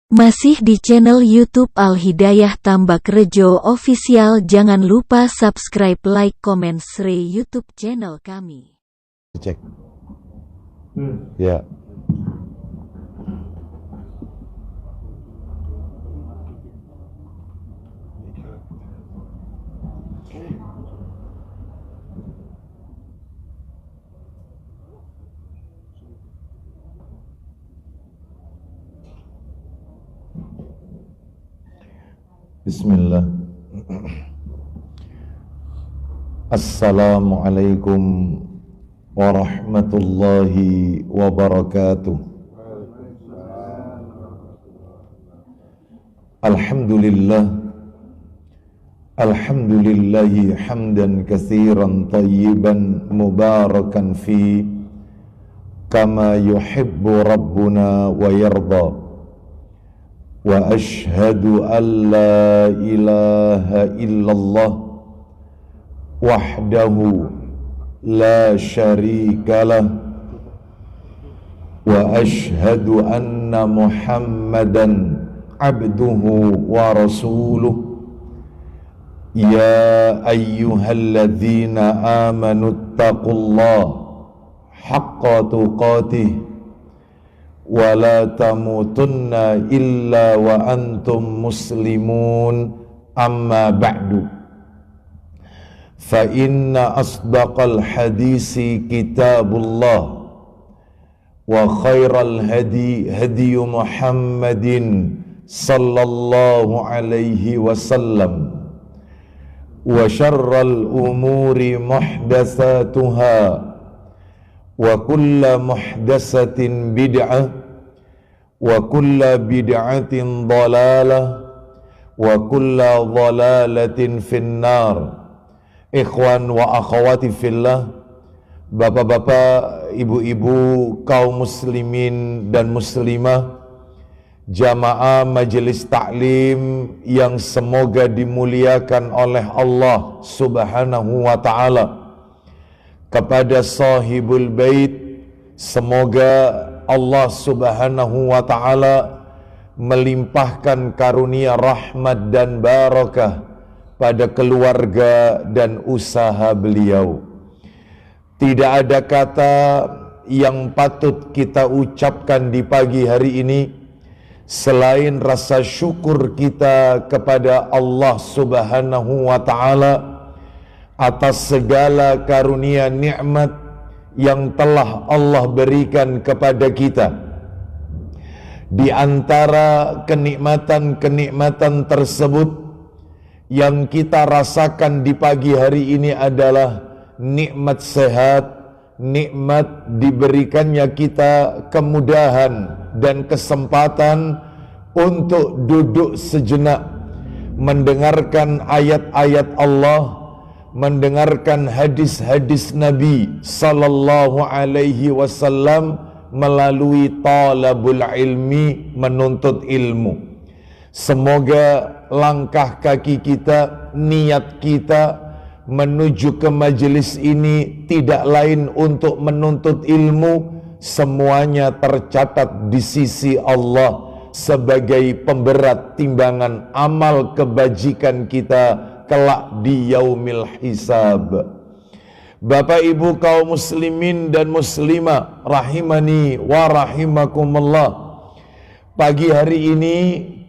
Masih di channel YouTube Al-Hidayah Tambak Rejo Official. Jangan lupa subscribe, like, komen, share YouTube channel kami. Cek. Ya. Bismillah. Assalamualaikum warahmatullahi wabarakatuh. Alhamdulillah. Alhamdulillahi hamdan katsiran tayyiban mubarakan fi kama yuhibbu rabbuna wa yarda. Wa ashhadu an la ilaha illallah wahdahu la syarika lah wa ashhadu anna muhammadan abduhu wa rasuluh. Ya ayyuhalladzina amanu taqullaha haqqa tuqatih wa la tamutunna illa wa antum muslimun, amma ba'du. Fa inna asdaqal hadisi kitabullah wa khairal hadi hadi Muhammadin sallallahu alaihi wasallam wa syarral umuri muhdatsatuha wa kulla muhdatsatin bid'ah wa kulla bid'atin dhalalah wa kulla dhalalatin finnar. Ikhwan wa akhwati fillah, bapak-bapak, ibu-ibu, kaum muslimin dan muslimah, jamaah majelis taklim yang semoga dimuliakan oleh Allah Subhanahu wa ta'ala. Kepada sahibul bait, semoga Allah Subhanahu wa ta'ala melimpahkan karunia rahmat dan barakah pada keluarga dan usaha beliau. Tidak ada kata yang patut kita ucapkan di pagi hari ini selain rasa syukur kita kepada Allah Subhanahu wa ta'ala atas segala karunia nikmat yang telah Allah berikan kepada kita. Di antara kenikmatan-kenikmatan tersebut yang kita rasakan di pagi hari ini adalah nikmat sehat, nikmat diberikannya kita kemudahan dan kesempatan untuk duduk sejenak mendengarkan ayat-ayat Allah, mendengarkan hadis-hadis Nabi sallallahu alaihi wasallam melalui talabul ilmi, menuntut ilmu. Semoga langkah kaki kita, niat kita menuju ke majelis ini tidak lain untuk menuntut ilmu, semuanya tercatat di sisi Allah sebagai pemberat timbangan amal kebajikan kita kelak di yaumil hisab. Bapak ibu kaum muslimin dan muslimah rahimani wa rahimakumullah, pagi hari ini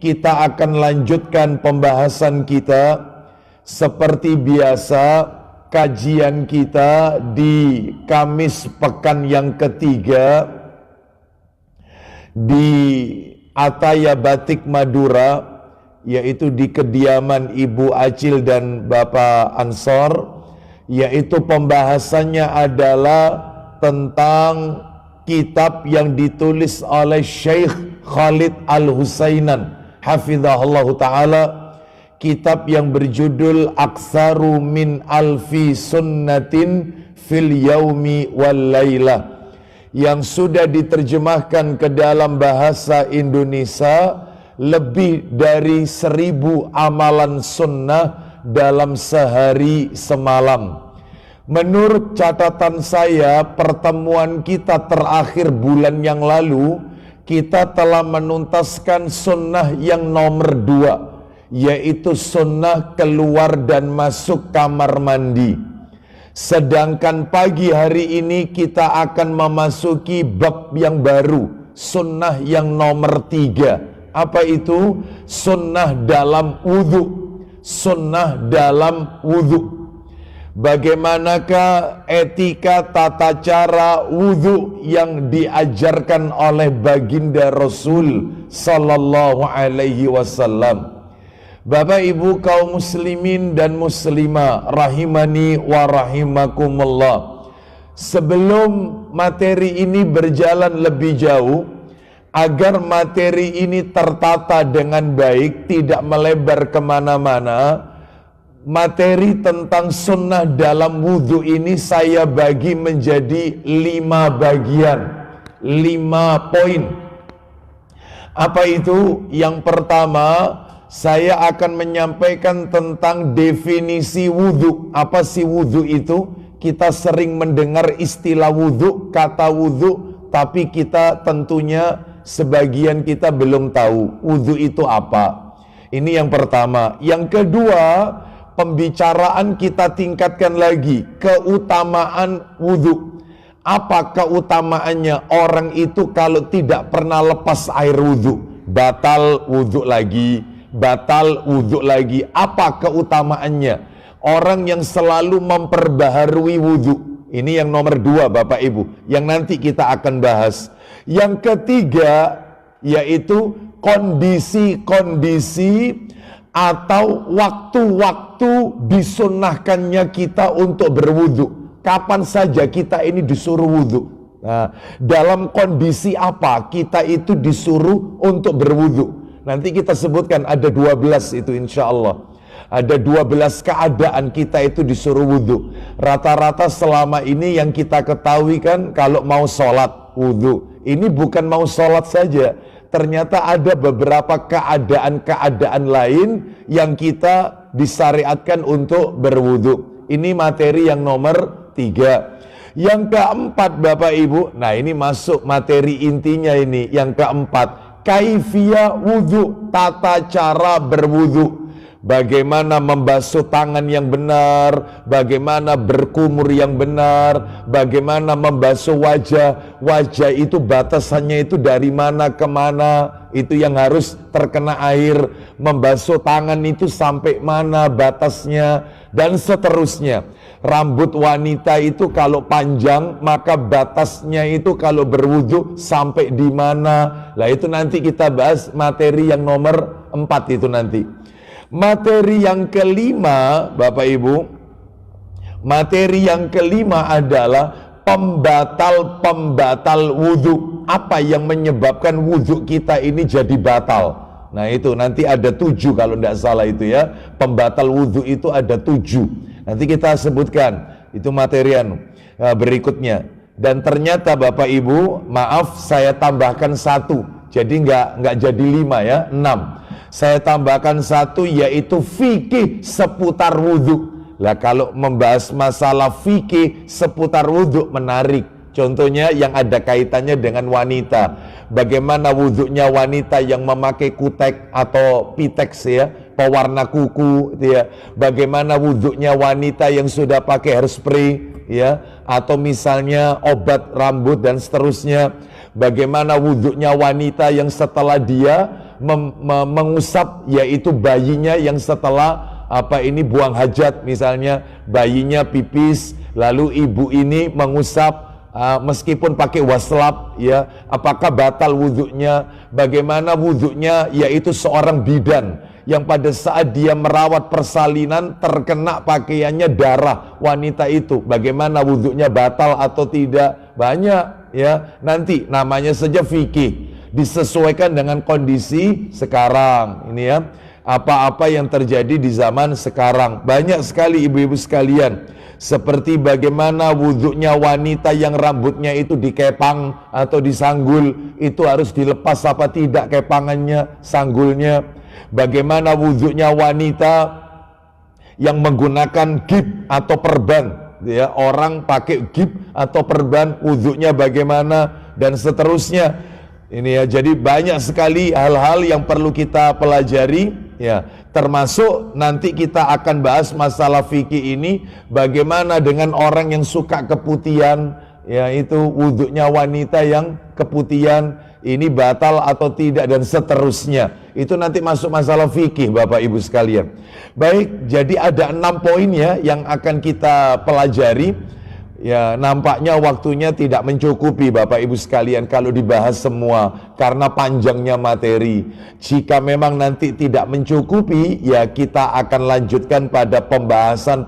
kita akan lanjutkan pembahasan kita. Seperti biasa, kajian kita di Kamis pekan yang ketiga di Ataya Batik Madura, yaitu di kediaman Ibu Acil dan Bapak Ansor, yaitu pembahasannya adalah tentang kitab yang ditulis oleh Syekh Khalid Al-Husainan hafizahullah ta'ala, kitab yang berjudul Aksaru min alfi sunnatin fil yaumi wal laylah, yang sudah diterjemahkan ke dalam bahasa Indonesia lebih dari 1000 amalan sunnah dalam sehari semalam. Menurut catatan saya, pertemuan kita terakhir bulan yang lalu kita telah menuntaskan sunnah yang nomor 2, yaitu sunnah keluar dan masuk kamar mandi. Sedangkan pagi hari ini kita akan memasuki bab yang baru, sunnah yang nomor 3. Apa itu? Sunnah dalam wudhu. Sunnah dalam wudhu. Bagaimanakah etika tata cara wudhu yang diajarkan oleh baginda Rasul Sallallahu Alaihi Wasallam? Bapak Ibu kaum muslimin dan muslimah rahimani wa rahimakumullah. Sebelum materi ini berjalan lebih jauh, agar materi ini tertata dengan baik, tidak melebar kemana-mana, materi tentang sunnah dalam wudhu ini saya bagi menjadi 5 bagian, 5 poin. Apa itu? Yang pertama, saya akan menyampaikan tentang definisi wudhu. Apa sih wudhu itu? Kita sering mendengar istilah wudhu, kata wudhu, tapi kita tentunya sebagian kita belum tahu wudhu itu apa. Ini yang pertama. Yang kedua, pembicaraan kita tingkatkan lagi, keutamaan wudhu. Apa keutamaannya? Orang itu kalau tidak pernah lepas air wudhu, batal wudhu lagi, batal wudhu lagi. Apa keutamaannya? Orang yang selalu memperbaharui wudhu. Ini yang nomor 2 Bapak Ibu, yang nanti kita akan bahas. Yang ketiga, yaitu kondisi-kondisi atau waktu-waktu disunnahkannya kita untuk berwudu. Kapan saja kita ini disuruh wudu. Nah, dalam kondisi apa kita itu disuruh untuk berwudu? Nanti kita sebutkan ada 12 itu insya Allah. Ada 12 keadaan kita itu disuruh wudu. Rata-rata selama ini yang kita ketahui kan kalau mau sholat wudu. Ini bukan mau sholat saja. Ternyata ada beberapa keadaan-keadaan lain yang kita disyariatkan untuk berwudu. Ini materi yang nomor 3. Yang keempat Bapak Ibu, nah ini masuk materi intinya ini. Yang keempat, kaifiyah wudu, tata cara berwudu. Bagaimana membasuh tangan yang benar, bagaimana berkumur yang benar, bagaimana membasuh wajah. Wajah itu batasannya itu dari mana ke mana, itu yang harus terkena air. Membasuh tangan itu sampai mana batasnya, dan seterusnya. Rambut wanita itu kalau panjang, maka batasnya itu kalau berwudu sampai di mana. Lah itu nanti kita bahas materi yang nomor 4 itu nanti. Materi yang kelima, Bapak Ibu, materi yang kelima adalah pembatal-pembatal wudhu. Apa yang menyebabkan wudhu kita ini jadi batal? Nah itu nanti ada 7 kalau tidak salah itu ya. Pembatal wudhu itu ada 7. Nanti kita sebutkan itu materian berikutnya. Dan ternyata Bapak Ibu, maaf saya tambahkan 1. Jadi nggak jadi 5 ya, 6. Saya tambahkan 1 yaitu fikih seputar wudhu. Lah kalau membahas masalah fikih seputar wudhu menarik. Contohnya yang ada kaitannya dengan wanita. Bagaimana wudhunya wanita yang memakai kutek atau pitex ya, pewarna kuku ya. Bagaimana wudhunya wanita yang sudah pakai hairspray ya, atau misalnya obat rambut dan seterusnya. Bagaimana wudhunya wanita yang setelah dia mengusap yaitu bayinya yang setelah buang hajat, misalnya bayinya pipis lalu ibu ini mengusap meskipun pakai waslap ya, apakah batal wudhunya? Bagaimana wudhunya yaitu seorang bidan yang pada saat dia merawat persalinan terkena pakaiannya darah wanita itu, bagaimana wudhunya batal atau tidak? Banyak ya, nanti namanya saja fikih, disesuaikan dengan kondisi sekarang ini ya, apa-apa yang terjadi di zaman sekarang. Banyak sekali ibu-ibu sekalian, seperti bagaimana wudhunya wanita yang rambutnya itu dikepang atau disanggul, itu harus dilepas apa tidak kepangannya, sanggulnya. Bagaimana wudhunya wanita yang menggunakan gib atau perban ya, orang pakai gib atau perban wudhunya bagaimana, dan seterusnya. Ini ya, jadi banyak sekali hal-hal yang perlu kita pelajari ya, termasuk nanti kita akan bahas masalah fikih ini, bagaimana dengan orang yang suka keputihan, yaitu wudhunya wanita yang keputihan ini batal atau tidak dan seterusnya. Itu nanti masuk masalah fikih Bapak Ibu sekalian. Baik, jadi ada 6 poin ya yang akan kita pelajari. Ya, nampaknya waktunya tidak mencukupi Bapak Ibu sekalian kalau dibahas semua karena panjangnya materi. Jika memang nanti tidak mencukupi, ya kita akan lanjutkan pada pembahasan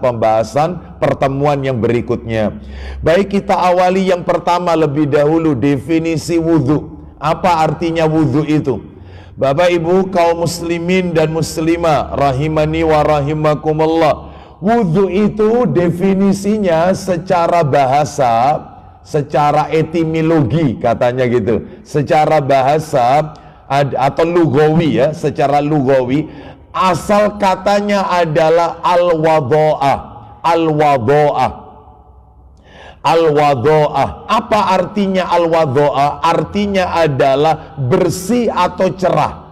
pertemuan yang berikutnya. Baik, kita awali yang pertama lebih dahulu, definisi wudhu. Apa artinya wudhu itu? Bapak Ibu kaum muslimin dan muslimah rahimani wa rahimakumullah. Wudhu itu definisinya secara bahasa, secara etimologi katanya gitu. Secara bahasa atau lugawi ya, secara lugawi asal katanya adalah al-wadha'ah. Al-wadha'ah. Al-wadha'ah. Apa artinya al-wadha'ah? Artinya adalah bersih atau cerah.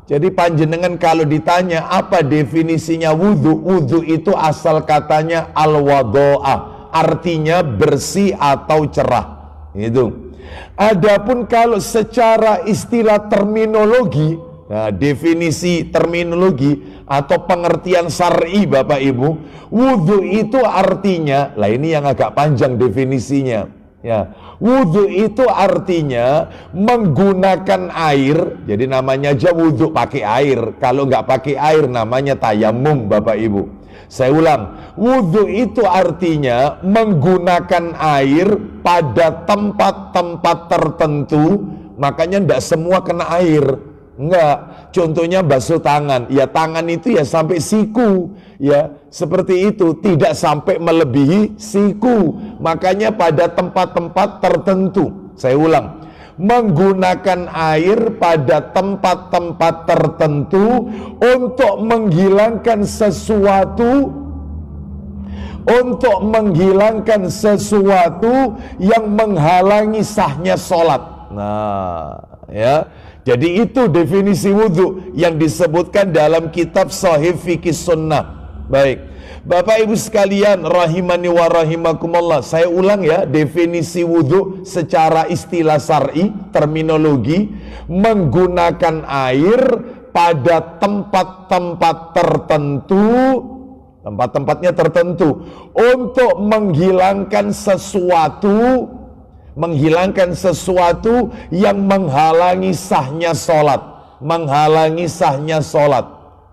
Jadi panjenengan kalau ditanya apa definisinya wudhu, wudhu itu asal katanya al-wadha'ah, artinya bersih atau cerah. Itu. Adapun kalau secara istilah terminologi, nah, definisi terminologi atau pengertian syar'i Bapak Ibu, wudhu itu artinya, lah ini yang agak panjang definisinya. Ya, wudhu itu artinya menggunakan air. Jadi namanya aja wudhu pakai air. Kalau nggak pakai air namanya tayamum Bapak Ibu. Saya ulang, wudhu itu artinya menggunakan air pada tempat-tempat tertentu. Makanya nggak semua kena air. Enggak, contohnya basuh tangan. Ya tangan itu ya sampai siku. Ya, seperti itu, tidak sampai melebihi siku. Makanya pada tempat-tempat tertentu, saya ulang, menggunakan air pada tempat-tempat tertentu untuk menghilangkan sesuatu, yang menghalangi sahnya sholat. Nah, ya. Jadi itu definisi wudhu yang disebutkan dalam kitab Shahih Fiqh Sunnah. Baik, Bapak Ibu sekalian rahimani wa rahimakumullah, saya ulang ya, definisi wudhu secara istilah syar'i, terminologi, menggunakan air pada tempat-tempat tertentu, tempat-tempatnya tertentu, untuk menghilangkan sesuatu yang menghalangi sahnya sholat,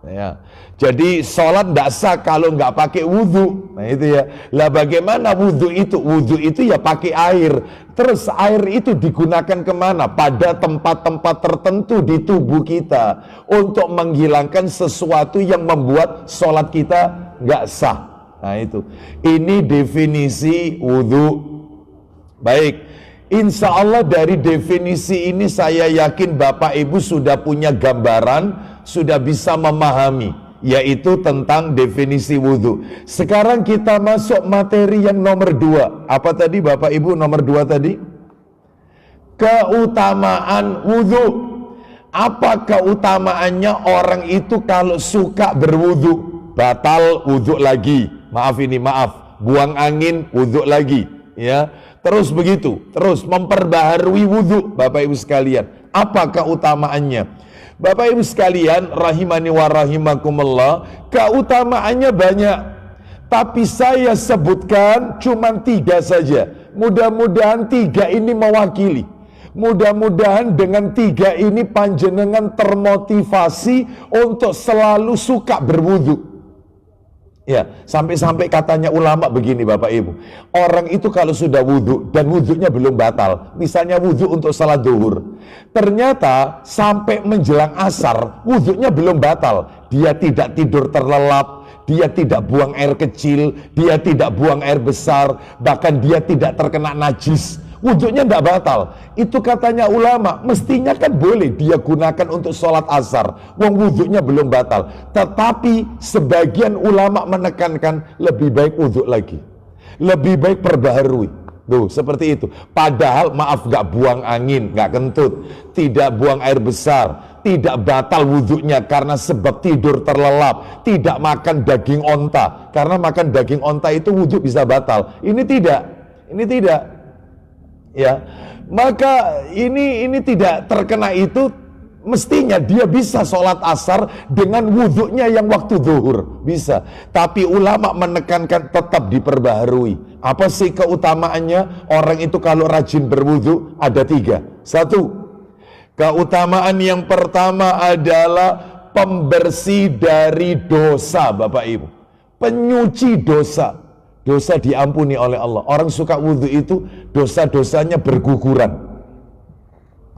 ya. Jadi sholat tidak sah kalau nggak pakai wudhu. Nah itu ya. Lah bagaimana wudhu itu? Wudhu itu ya pakai air. Terus air itu digunakan kemana? Pada tempat-tempat tertentu di tubuh kita untuk menghilangkan sesuatu yang membuat sholat kita nggak sah. Nah itu. Ini definisi wudhu. Baik, insya Allah dari definisi ini saya yakin Bapak Ibu sudah punya gambaran, sudah bisa memahami, yaitu tentang definisi wudhu. Sekarang kita masuk materi yang nomor 2. Apa tadi Bapak Ibu nomor 2 tadi? Keutamaan wudhu. Apa keutamaannya orang itu kalau suka berwudhu? Batal wudhu lagi. Maaf, buang angin wudhu lagi. Ya. Terus begitu, terus memperbaharui wudhu Bapak Ibu sekalian. Apa keutamaannya? Bapak Ibu sekalian rahimani wa rahimakumullah, keutamaannya banyak, tapi saya sebutkan cuma 3 saja. Mudah-mudahan 3 ini mewakili. Mudah-mudahan dengan 3 ini panjenengan termotivasi untuk selalu suka berwudhu. Ya, sampai-sampai katanya ulama begini Bapak Ibu, orang itu kalau sudah wudhu dan wudhunya belum batal, misalnya wudhu untuk salat zuhur, ternyata sampai menjelang asar wudhunya belum batal, dia tidak tidur terlelap, dia tidak buang air kecil, dia tidak buang air besar, bahkan dia tidak terkena najis, wudhunya tidak batal. Itu katanya ulama, mestinya kan boleh dia gunakan untuk sholat asar, wong wudhunya belum batal. Tetapi sebagian ulama menekankan lebih baik wudhu lagi, lebih baik perbaharui. Tuh, seperti itu. Padahal maaf, gak buang angin, gak kentut, tidak buang air besar, tidak batal wudhunya karena sebab tidur terlelap, tidak makan daging onta karena makan daging onta itu wudhu bisa batal. Ini tidak. Ya, maka ini tidak terkena itu. Mestinya dia bisa sholat asar dengan wudhunya yang waktu zuhur, bisa. Tapi ulama menekankan tetap diperbaharui. Apa sih keutamaannya? Orang itu kalau rajin berwudhu ada 3. 1, keutamaan yang pertama adalah pembersih dari dosa, Bapak Ibu. Penyuci dosa. Dosa diampuni oleh Allah. Orang suka wudhu itu dosa-dosanya berguguran.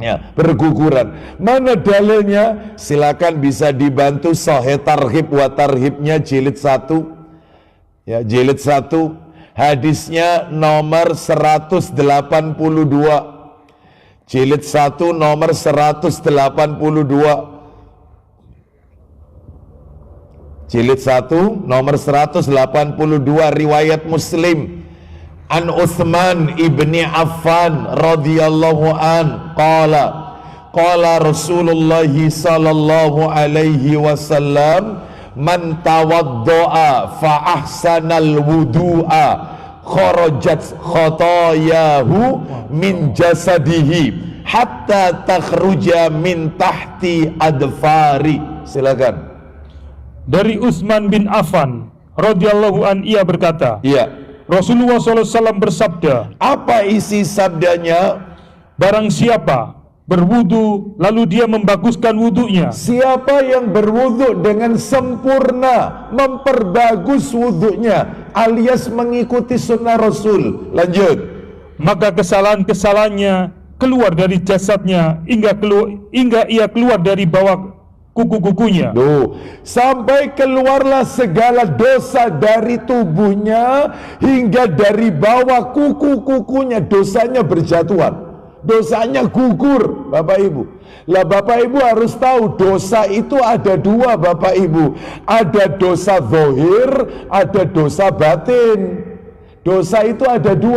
Ya, berguguran. Mana dalilnya? Silakan bisa dibantu Sahih Targhib wa Tarhibnya jilid 1. Ya, jilid 1. Hadisnya nomor 182. Jilid 1 nomor 182. Jilid 1 nomor 182 riwayat Muslim. An Utsman ibni Affan radhiyallahu an qala Rasulullah sallallahu alaihi wasallam man tawaddoa fa ahsanal wudu'a kharajat khatayahu min jasadihi hatta takhruja min tahti adfari. Silakan. Dari Utsman bin Affan radhiyallahu an, ia berkata, Iya. Rasulullah SAW bersabda, apa isi sabdanya? barang siapa berwudu lalu dia membaguskan wudunya, Siapa yang berwudu dengan sempurna, memperbagus wudunya, alias mengikuti sunnah Rasul. Lanjut. maka kesalahan-kesalahannya keluar dari jasadnya hingga ia keluar dari bawah kuku-kukunya. Duh, sampai keluarlah segala dosa dari tubuhnya hingga dari bawah kuku-kukunya, dosanya berjatuhan, dosanya gugur, Bapak Ibu. Lah Bapak Ibu harus tahu dosa itu ada 2, Bapak Ibu. Ada dosa zahir, ada dosa batin. Dosa itu ada 2,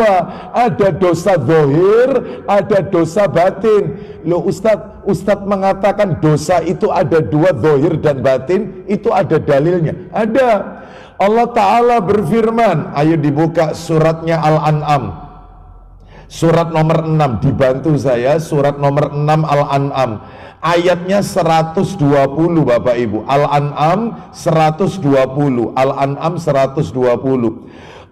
ada dosa zahir, ada dosa batin. Loh Ustadz mengatakan dosa itu ada 2, zahir dan batin, itu ada dalilnya? Ada. Allah Ta'ala berfirman, ayo dibuka suratnya Al-An'am. Surat nomor 6, dibantu saya, surat nomor 6 Al-An'am. Ayatnya 120 Bapak Ibu. Al-An'am 120. Al-An'am 120.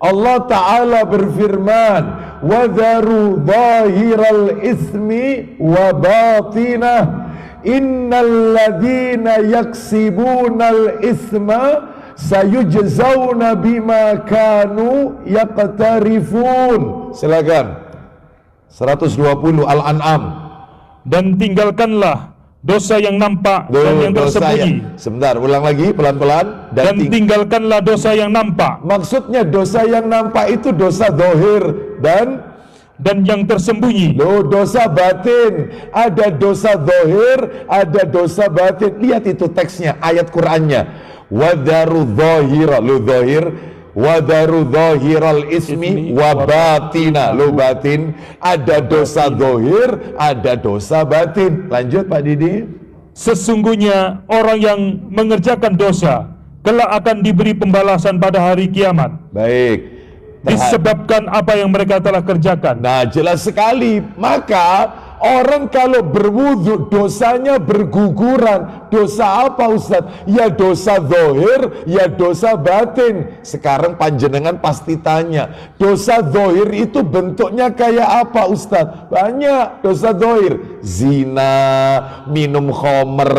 Allah Ta'ala berfirman, وَذَرُوا ظَاهِرَ الْإِثْمِ وَبَاطِنَهِ إِنَّ الَّذِينَ يَكْسِبُونَ الْإِثْمَ سَيُجْزَوْنَ بِمَا كَانُوا يَقْتَرِفُونَ. Silakan. 120 Al-An'am. Dan tinggalkanlah dosa yang nampak dan yang tersembunyi. Sebentar, ulang lagi pelan-pelan. Dan tinggalkanlah dosa yang nampak. Maksudnya dosa yang nampak itu dosa zahir dan yang tersembunyi. loh, dosa batin. Ada dosa zahir, ada dosa batin. Lihat itu teksnya, ayat Qur'annya. Wadharu dhahira, lo zahir. Wadaru dhahiral ismi wa batina, lo batin. Ada dosa zahir, ada dosa batin. Lanjut Pak Didi. Sesungguhnya orang yang mengerjakan dosa kelak akan diberi pembalasan pada hari kiamat Baik. disebabkan apa yang mereka telah kerjakan. Nah, jelas sekali. Maka orang kalau berwudu dosanya berguguran. Dosa apa Ustaz? Ya dosa zahir, ya dosa batin. Sekarang panjenengan pasti tanya, dosa zahir itu bentuknya kayak apa Ustaz? Banyak dosa zahir. Zina, minum khamr,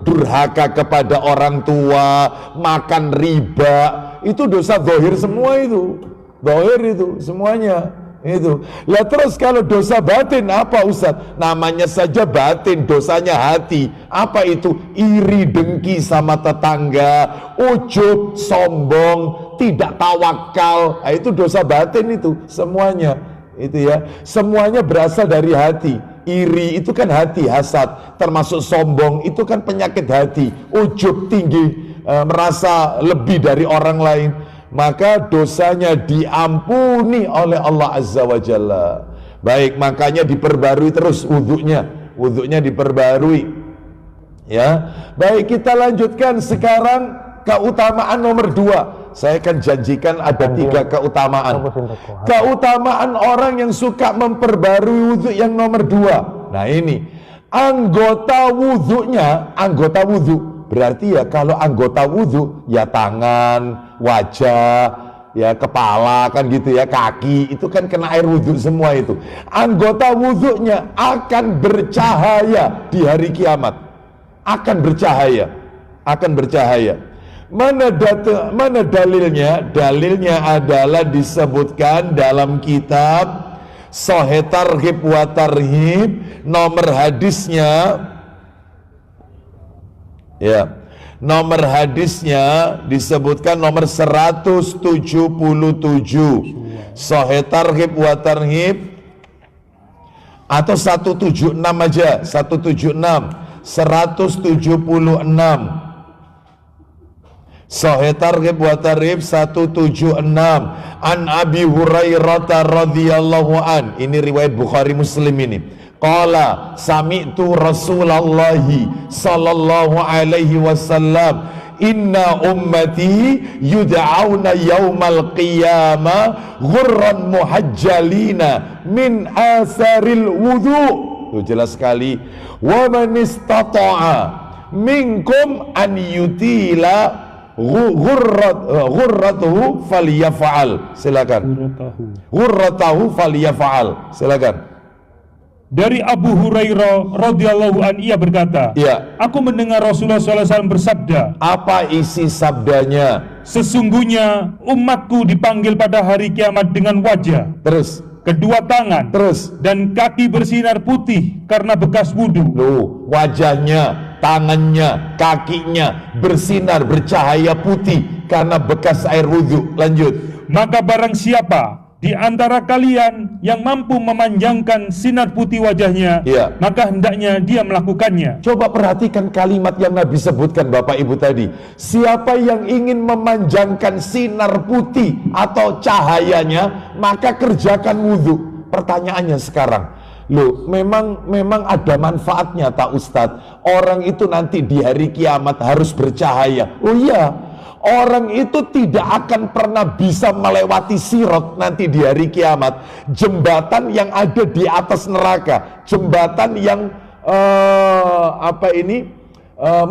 durhaka kepada orang tua, makan riba. Itu dosa zahir semua itu. Zahir itu semuanya. Itu. Lah terus kalau dosa batin apa Ustaz? Namanya saja batin, dosanya hati. Apa itu? Iri, dengki sama tetangga, ujub, sombong, tidak tawakal. Nah, itu dosa batin itu semuanya. Itu ya. Semuanya berasal dari hati. Iri itu kan hati, hasad, termasuk sombong itu kan penyakit hati. Ujub tinggi, merasa lebih dari orang lain. maka dosanya diampuni oleh Allah Azza wa Jalla. Baik, makanya diperbarui terus wudhunya diperbarui. Ya, baik, kita lanjutkan sekarang keutamaan nomor 2. Saya akan janjikan ada 3 keutamaan. Keutamaan orang yang suka memperbarui wudhu yang nomor 2. Nah ini, anggota wudhu. Berarti ya kalau anggota wudhu, ya tangan, wajah, ya kepala kan gitu ya, kaki itu kan kena air wudhu semua itu. Anggota wudhunya akan bercahaya di hari kiamat, akan bercahaya. Mana dalilnya? Dalilnya adalah disebutkan dalam kitab Sahih Targhib wa Tarhib, nomor hadisnya nomor hadisnya disebutkan nomor 177. Sahih Targhib wa Tarhib atau 176 aja, 176. Sahih Targhib wa Tarhib 176. An Abi Hurairah radhiyallahu an. Ini riwayat Bukhari Muslim ini. Qala sami'tu Rasulullah sallallahu alaihi wasallam, inna ummati yud'auna yaumal qiyamah ghurran muhajjalina min asaril wudhu. Jelas sekali. Wa man istata'a minkum an yutila ghurratahu falyaf'al. Silakan. Ghurratahu falyaf'al. Silakan. Dari Abu Hurairah radhiyallahu an, ia berkata, ya, aku mendengar Rasulullah SAW bersabda. Apa isi sabdanya? Sesungguhnya umatku dipanggil pada hari kiamat dengan wajah, terus kedua tangan, terus dan kaki bersinar putih karena bekas wudhu. Loh, wajahnya, tangannya, kakinya bersinar, bercahaya putih karena bekas air wudhu. Lanjut. Maka barang siapa di antara kalian yang mampu memanjangkan sinar putih wajahnya, ya, maka hendaknya dia melakukannya. Coba perhatikan kalimat yang Nabi sebutkan Bapak Ibu tadi. Siapa yang ingin memanjangkan sinar putih atau cahayanya, maka kerjakan wudhu. Pertanyaannya sekarang, loh, memang ada manfaatnya tak Ustadz? Orang itu nanti di hari kiamat harus bercahaya. Oh iya, orang itu tidak akan pernah bisa melewati sirat nanti di hari kiamat. Jembatan yang ada di atas neraka, jembatan yang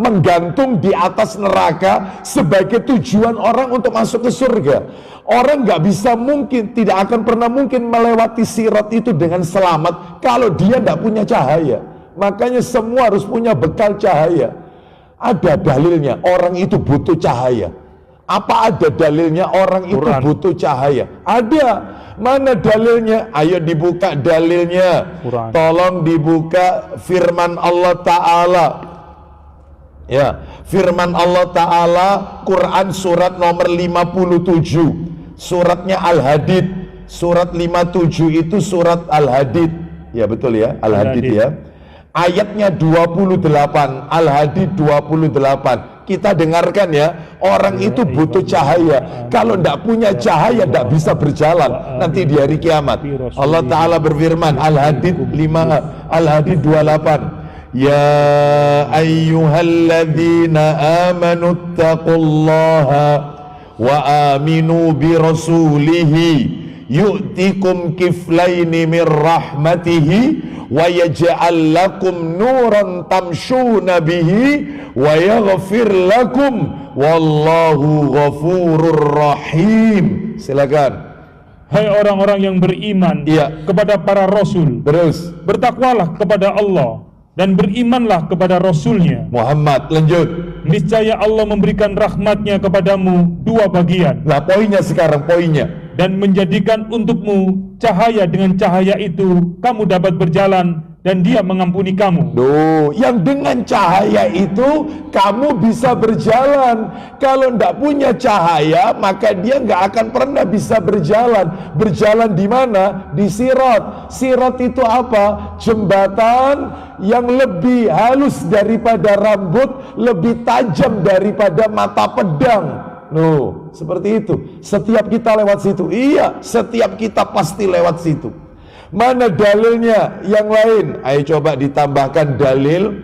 menggantung di atas neraka sebagai tujuan orang untuk masuk ke surga. Orang tidak akan pernah mungkin melewati sirat itu dengan selamat kalau dia tidak punya cahaya. Makanya semua harus punya bekal cahaya. Ada dalilnya, orang itu butuh cahaya. Apa ada dalilnya orang itu butuh cahaya? Ada. Mana dalilnya? Ayo dibuka dalilnya. Tolong dibuka firman Allah Ta'ala. Ya, firman Allah Ta'ala, Quran surat nomor 57. Suratnya Al-Hadid. Surat 57 itu surat Al-Hadid. Ya betul ya, Al-Hadid ya. Ayatnya 28, Al-Hadid 28. Kita dengarkan ya, orang itu butuh cahaya. Kalau tidak punya cahaya, tidak bisa berjalan nanti di hari kiamat. Allah Ta'ala berfirman, Al-Hadid 28. Ya ayyuhalladzina amanu taqullaha wa aminu bi rasulihi yu'tikum kiflaini min rahmatihi wa yaj'al lakum nuran tamshuna bihi wa yaghfir lakum wallahu ghafurur rahim. Silakan. Hai orang-orang yang beriman, kepada para rasul, terus bertakwalah kepada Allah dan berimanlah kepada Rasulnya Muhammad. Lanjut. Niscaya Allah memberikan rahmatnya kepadamu 2 bagian. Nah poinnya sekarang, poinnya, dan menjadikan untukmu cahaya. Dengan cahaya itu kamu dapat berjalan dan dia mengampuni kamu. Duh, yang dengan cahaya itu kamu bisa berjalan. Kalau tidak punya cahaya, maka dia nggak akan pernah bisa berjalan. Berjalan di mana? Di sirat. Sirat itu apa? Jembatan yang lebih halus daripada rambut, lebih tajam daripada mata pedang. No, seperti itu. Setiap kita lewat situ. Iya, setiap kita pasti lewat situ. Mana dalilnya yang lain? Ayo coba ditambahkan dalil.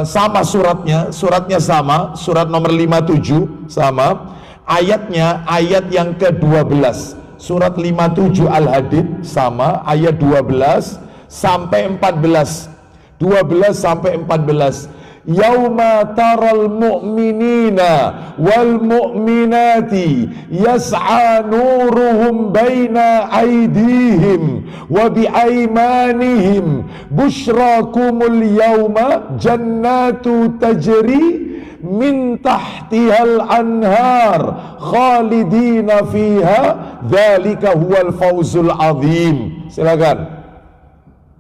Sama suratnya sama, surat nomor 57 sama. Ayatnya ayat yang ke-12. Surat 57 Al-Hadid sama, ayat 12 sampai 14. 12 sampai 14. Yauma taral mu'minina wal mu'minati yas'a nuruhum baina aydihim wa biaymanihim bushrakumul yauma jannatu tajri min tahtihal anhar khalidina fiha dzalika huwal fawzul azim. Silakan.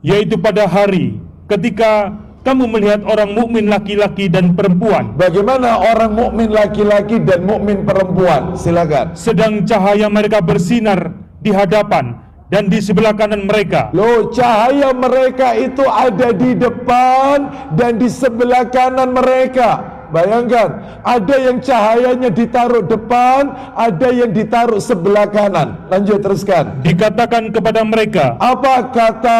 Yaitu pada hari ketika kamu melihat orang mukmin laki-laki dan perempuan. Bagaimana orang mukmin laki-laki dan mukmin perempuan? Silakan. Sedang cahaya mereka bersinar di hadapan dan di sebelah kanan mereka. Loh, cahaya mereka itu ada di depan dan di sebelah kanan mereka. Bayangkan, ada yang cahayanya ditaruh depan, ada yang ditaruh sebelah kanan. Lanjut, teruskan. Dikatakan kepada mereka, apa kata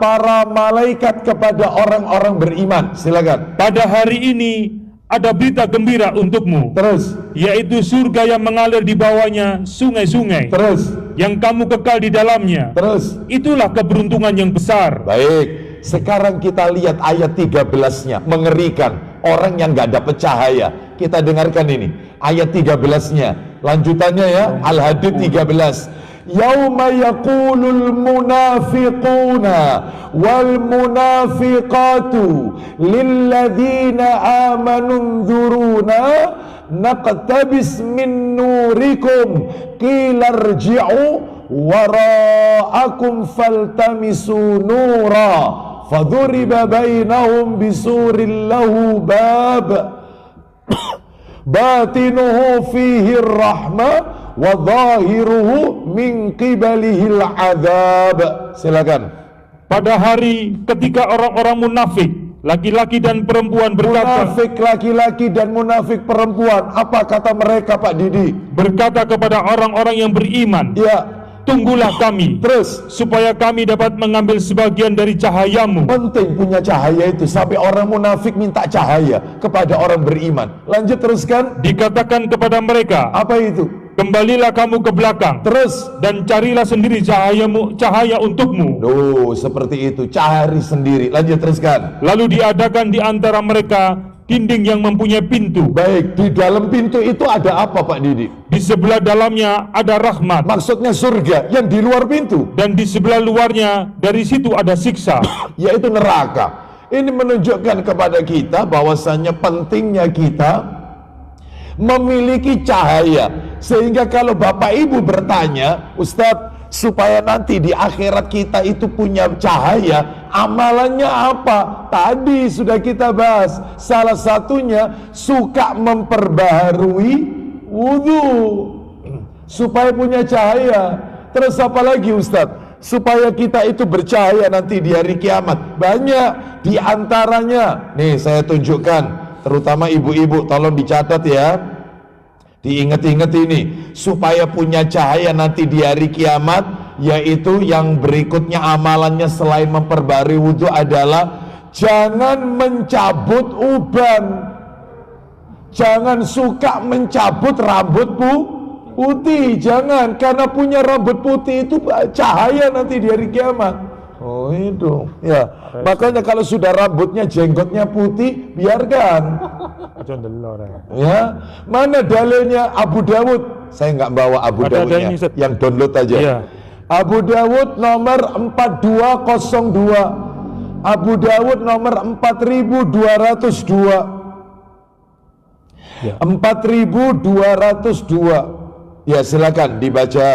para malaikat kepada orang-orang beriman? Silakan. pada hari ini ada berita gembira untukmu, Terus, yaitu surga yang mengalir di bawahnya sungai-sungai, terus, yang kamu kekal di dalamnya. terus. Itulah keberuntungan yang besar. Baik, sekarang kita lihat ayat 13-nya, mengerikan. Orang yang gak dapat cahaya. Kita dengarkan ini, ayat 13-nya. Lanjutannya ya, Al-Hadid 13. Yauma yaqulul munafiquna wal munafiqatu lilladzina amanu nzuruna naqtabis min nurikum qila irji'u wara'akum faltamisu nura fadhuriba bainahum bisurin lahu bab batinuhu fihi rahmah wa zahiruhu min qibalihil adab. Silakan. Pada hari ketika orang-orang munafik laki-laki dan perempuan berkata, Munafik laki-laki dan munafik perempuan, apa kata mereka, Pak Didi? berkata kepada orang-orang yang beriman, Ya, tunggulah kami, terus. supaya kami dapat mengambil sebagian dari cahayamu. Penting punya cahaya itu, sampai orang munafik minta cahaya kepada orang beriman. Lanjut, teruskan. Dikatakan kepada mereka, Apa itu? kembalilah kamu ke belakang Terus. dan carilah sendiri cahaya untukmu. Duh, seperti itu, cari sendiri. Lanjut, teruskan. Lalu diadakan di antara mereka dinding yang mempunyai pintu. Baik, di dalam pintu itu ada apa, Pak Didi? Di sebelah dalamnya ada rahmat, Maksudnya surga, yang di luar pintu dan di sebelah luarnya dari situ ada siksa. yaitu neraka. Ini menunjukkan kepada kita bahwasannya pentingnya kita memiliki cahaya, sehingga kalau Bapak Ibu bertanya, Ustadz, supaya nanti di akhirat kita itu punya cahaya, amalannya apa? Tadi sudah kita bahas, salah satunya suka memperbaharui wudhu supaya punya cahaya. Terus apa lagi, Ustadz? Supaya kita itu bercahaya nanti di hari kiamat. Banyak di antaranya. Nih saya tunjukkan, terutama ibu-ibu, tolong dicatat ya. Diingat-ingat ini, supaya punya cahaya nanti di hari kiamat, yaitu yang berikutnya amalannya selain memperbarui wudhu adalah jangan mencabut uban. Jangan suka mencabut rambut putih, jangan, karena punya rambut putih itu cahaya nanti di hari kiamat. Oh itu, ya. Makanya kalau sudah rambutnya, jenggotnya putih, biarkan. Ya, mana dalilnya? Abu Dawud. Saya nggak bawa Abu Dawudnya, yang download aja. Iya. Abu Dawud nomor 4202. Abu Dawud nomor 4202. Ya. 4202. Ya, silakan dibaca.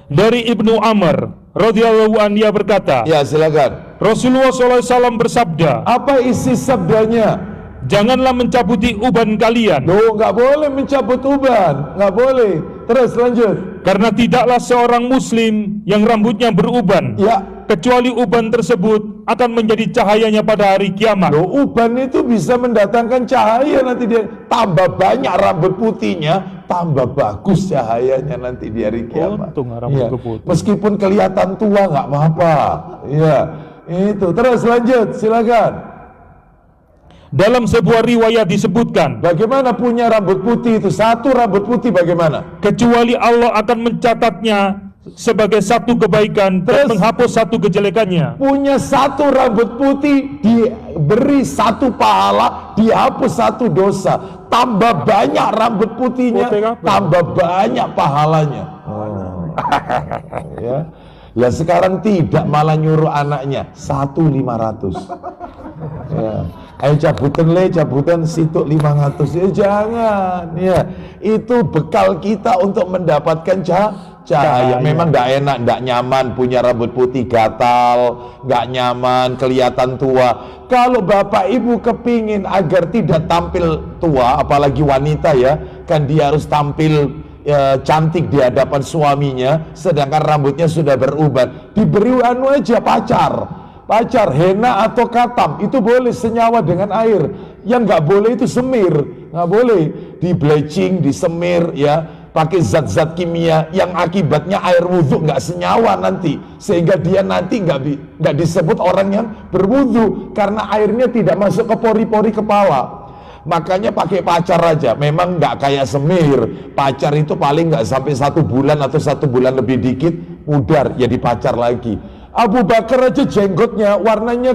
Dari Ibnu Amr radhiyallahu anhu, ia berkata, Ya, silakan. Rasulullah SAW bersabda, Apa isi sabdanya? janganlah mencabuti uban kalian, Loh, nggak boleh mencabut uban, nggak boleh. Terus lanjut. karena tidaklah seorang muslim yang rambutnya beruban Ya, kecuali uban tersebut akan menjadi cahayanya pada hari kiamat. Loh, uban itu bisa mendatangkan cahaya, nanti dia tambah banyak rambut putihnya, tambah bagus cahayanya nanti di hari kiamat. Untung rambut putih. Meskipun kelihatan tua nggak apa-apa. Ya, itu. Terus lanjut, silakan. Dalam sebuah riwayat disebutkan, Bagaimana punya rambut putih itu? Satu rambut putih bagaimana? kecuali Allah akan mencatatnya sebagai satu kebaikan dan Terus? menghapus satu kejelekannya. Punya satu rambut putih, diberi satu pahala, dihapus satu dosa. Tambah banyak rambut putihnya, Putih apa? tambah banyak pahalanya. Ya. Lah sekarang tidak, malah nyuruh anaknya 1.500. Ya. Ayo cabutan situ 500. Ya jangan. Ya. Itu bekal kita untuk mendapatkan cahaya. Memang nggak enak, nggak nyaman punya rambut putih gatal, nggak nyaman, kelihatan tua. Kalau bapak ibu kepingin agar tidak tampil tua, apalagi wanita ya, kan dia harus tampil cantik di hadapan suaminya, sedangkan rambutnya sudah beruban, diberi anu aja pacar henna atau katam, itu boleh senyawa dengan air. Yang nggak boleh itu semir, nggak boleh di bleaching, disemir ya, pakai zat-zat kimia yang akibatnya air wudhu nggak senyawa nanti, sehingga dia nanti nggak disebut orang yang berwudhu karena airnya tidak masuk ke pori-pori kepala. Makanya pakai pacar aja, memang nggak kayak semir. Pacar itu paling nggak sampai 1 bulan atau 1 bulan lebih dikit, mudar, jadi pacar lagi. Abu Bakar aja jenggotnya warnanya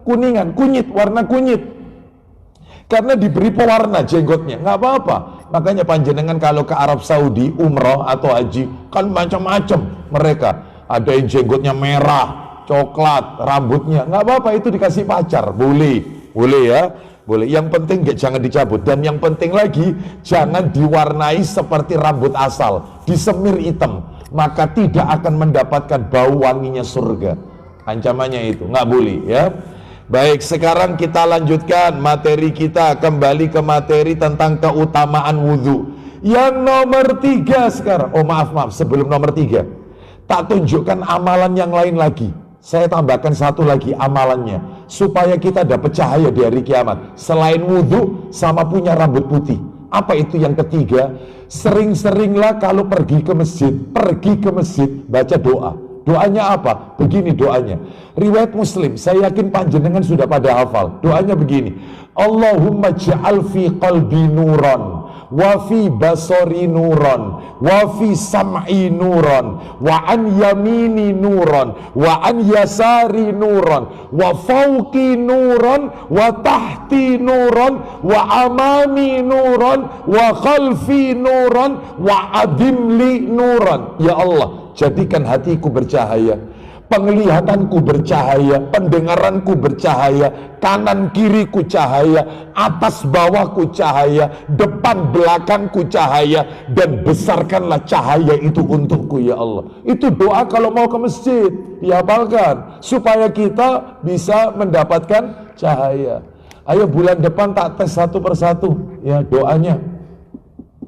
kuningan, warna kunyit. Karena diberi pewarna jenggotnya, nggak apa-apa. Makanya panjenengan kalau ke Arab Saudi, umroh atau haji, kan macam-macam mereka. Ada yang jenggotnya merah, coklat, rambutnya, nggak apa-apa, itu dikasih pacar, boleh ya. Boleh, yang penting jangan dicabut. Dan yang penting lagi, jangan diwarnai seperti rambut asal, disemir hitam, maka tidak akan mendapatkan bau wanginya surga. Ancamannya itu, nggak boleh ya. Baik, sekarang kita lanjutkan materi kita, kembali ke materi tentang keutamaan wudhu. Yang nomor 3 sekarang, oh maaf, sebelum nomor 3, tak tunjukkan amalan yang lain lagi. Saya tambahkan satu lagi amalannya, supaya kita dapat cahaya di hari kiamat. Selain wudhu sama punya rambut putih. Apa itu yang ketiga? Sering-seringlah kalau pergi ke masjid, baca doa. Doanya apa? Begini doanya. Riwayat Muslim, saya yakin panjenengan sudah pada hafal. Doanya begini. Allahumma ja'al fi qalbi nuran, wa fi basari nuran, wa fi sam'i nuran, wa an yamini nuran, wa an yasari nuran, wa fawqi nuran, wa tahti nuran, wa amami nuran, wa khalfi nuran, wa adimli nuran. Ya Allah, jadikan hatiku bercahaya, penglihatanku bercahaya, pendengaranku bercahaya, kanan kiriku cahaya, atas bawahku cahaya, depan belakangku cahaya, dan besarkanlah cahaya itu untukku ya Allah. Itu doa kalau mau ke masjid, dihafalkan supaya kita bisa mendapatkan cahaya. Ayo bulan depan tak tes satu persatu ya doanya.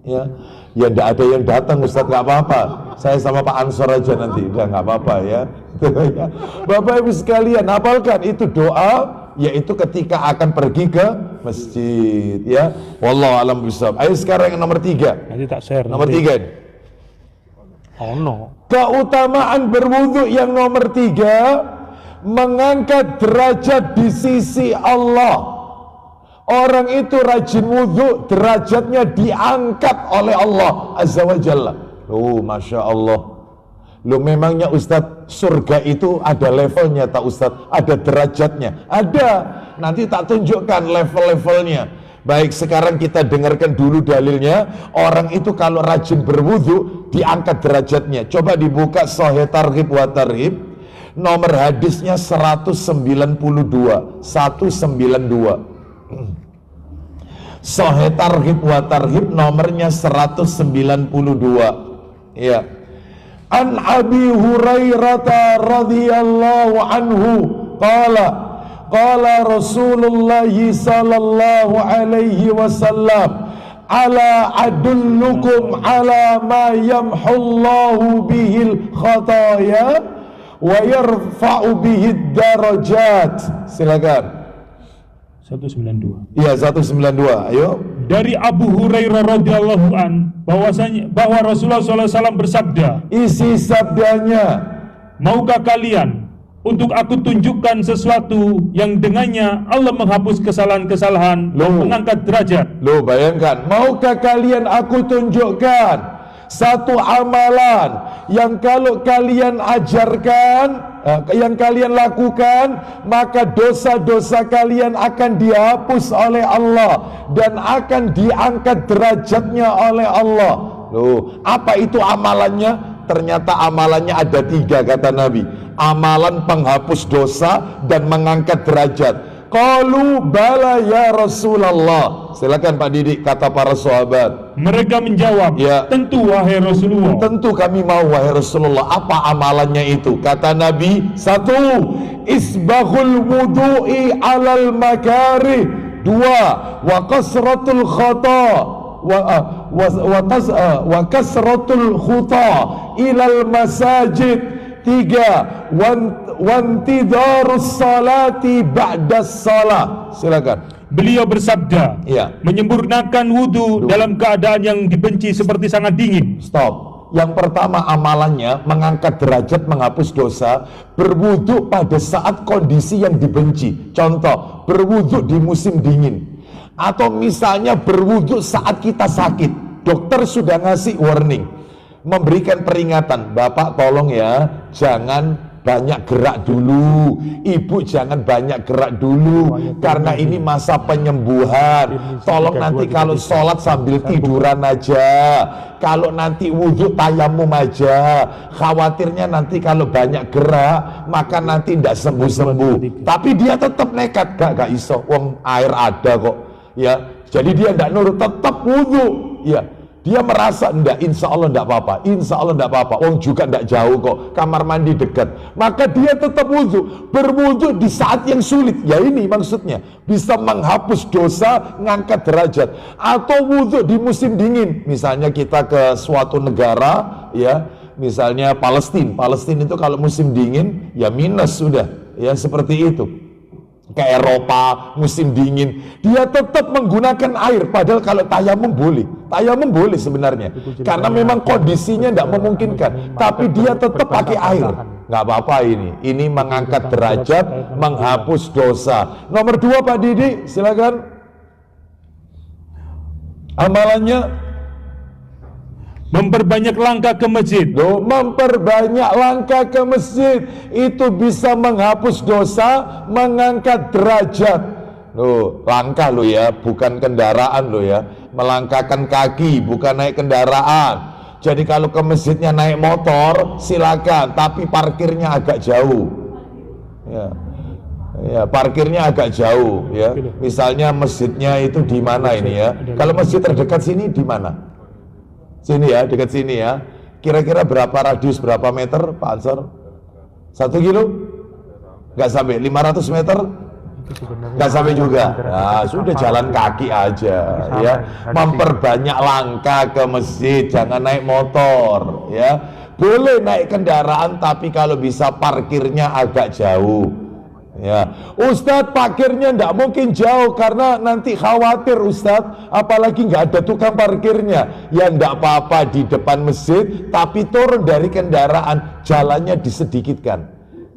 Ya enggak ada yang datang Ustadz, nggak apa-apa, saya sama Pak Ansor aja nanti, udah nggak apa-apa ya. Bapak Ibu sekalian, hafalkan itu doa, yaitu ketika akan pergi ke masjid ya. Wallahu a'lam bishawab. Ayo sekarang yang nomor 3. Nanti tak share. Nomor 3. Oh no. Keutamaan berwudu yang nomor 3, mengangkat derajat di sisi Allah. Orang itu rajin wudhu, derajatnya diangkat oleh Allah Azza wa Jalla. Oh, Masya Allah. Loh, memangnya Ustadz, surga itu ada levelnya tak Ustadz? Ada derajatnya? Ada. Nanti tak tunjukkan level-levelnya. Baik, sekarang kita dengarkan dulu dalilnya. Orang itu kalau rajin berwudhu, diangkat derajatnya. Coba dibuka Sahih Targhib wa Tarhib. Nomor hadisnya 192. Sahih Targhib wa Tarhib nomornya 192 ya. An Abi Hurairah radhiyallahu anhu qala Rasulullah sallallahu alaihi wasallam, ala adullukum ala ma yamhullahu bihil khataya wa yarfa'u bihi darajat. Silakan. 192. Iya, 192. Ayo. Dari Abu Hurairah radhiyallahu an bahwa Rasulullah SAW bersabda, Isi sabdanya, maukah kalian untuk aku tunjukkan sesuatu yang dengannya Allah menghapus kesalahan-kesalahan dan mengangkat derajat? Loh, bayangkan, maukah kalian aku tunjukkan satu amalan yang kalau kalian ajarkan, yang kalian lakukan, maka dosa-dosa kalian akan dihapus oleh Allah dan akan diangkat derajatnya oleh Allah. Loh, apa itu amalannya? Ternyata amalannya ada 3 kata Nabi. Amalan penghapus dosa dan mengangkat derajat. Qalu bala ya Rasulullah. Silakan Pak Didik, kata para sahabat. Mereka menjawab, Ya. tentu wahai Rasulullah. Tentu kami mau wahai Rasulullah. Apa amalannya itu? Kata Nabi, 1. Isbaghul wudu'i alal makari. 2. Wa kasratul khata. Wa kasratul khuta ilal masajid. 3. Wantidarus salati ba'das salah. Silakan. Beliau bersabda, Ya. menyempurnakan wudhu dalam keadaan yang dibenci seperti sangat dingin. Stop. Yang pertama amalannya mengangkat derajat, menghapus dosa, berwudhu pada saat kondisi yang dibenci. Contoh, berwudhu di musim dingin. Atau misalnya berwudhu saat kita sakit. Dokter sudah ngasih warning, memberikan peringatan, Bapak tolong ya, jangan banyak gerak dulu, Ibu jangan banyak gerak dulu, karena ini masa penyembuhan. Tolong nanti kalau sholat sambil tiduran aja, kalau nanti wudhu tayamum aja. Khawatirnya nanti kalau banyak gerak, maka nanti tidak sembuh-sembuh. Tapi dia tetap nekat, gak iso, wong air ada kok, ya. Jadi dia tidak nurut, tetap wudhu, ya. Dia merasa enggak, insya Allah enggak apa-apa, insya Allah enggak apa-apa, oh juga enggak jauh kok, kamar mandi dekat. Maka dia tetap wudhu, berwudhu di saat yang sulit. Ya ini maksudnya, bisa menghapus dosa, ngangkat derajat. Atau wudhu di musim dingin, misalnya kita ke suatu negara, ya, misalnya Palestina. Palestina itu kalau musim dingin, ya minus sudah, ya seperti itu. Ke Eropa musim dingin, dia tetap menggunakan air. Padahal kalau tayamum boleh sebenarnya, karena memang kondisinya tidak memungkinkan. Tapi dia tetap pakai air, nggak apa-apa. Ini mengangkat derajat, menghapus dosa. Nomor 2 Pak Didi, silakan. Amalannya Memperbanyak langkah ke masjid. Loh, memperbanyak langkah ke masjid itu bisa menghapus dosa, mengangkat derajat. Loh, langkah lo ya, bukan kendaraan lo ya. Melangkahkan kaki, bukan naik kendaraan. Jadi kalau ke masjidnya naik motor, silakan, tapi parkirnya agak jauh. Ya. Ya, parkirnya agak jauh ya. Misalnya masjidnya itu di mana ini ya? Kalau masjid terdekat sini di mana? Sini ya, dekat sini ya. Kira-kira berapa radius, berapa meter Pak Ansor? 1 kilo? Nggak sampai 500 meter? Nggak sampai juga. Nah, sudah jalan kaki aja ya. Memperbanyak langkah ke masjid, jangan naik motor ya. Boleh naik kendaraan, tapi kalau bisa parkirnya agak jauh. Ya, Ustadz parkirnya nggak mungkin jauh karena nanti khawatir Ustadz, apalagi nggak ada tukang parkirnya. Ya nggak apa-apa di depan masjid, tapi turun dari kendaraan, jalannya disedikitkan.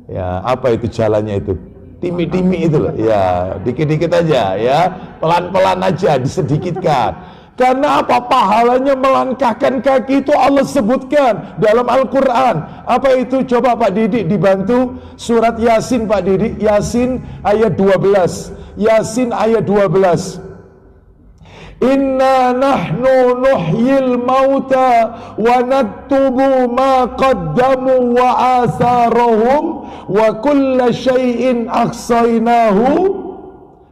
Ya, apa itu jalannya itu? Timi-timi itu loh. Ya, dikit-dikit aja ya, pelan-pelan aja disedikitkan. Karena apa? Pahalanya melangkahkan kaki itu Allah sebutkan dalam Al-Quran. Apa itu? Coba Pak Didik dibantu. Surat Yasin Pak Didik. Yasin ayat 12. Yasin ayat 12. Inna nahnu nuhyil mauta wa naktubu ma qaddamu wa asarahum wa kulla syai'in ahsaynahu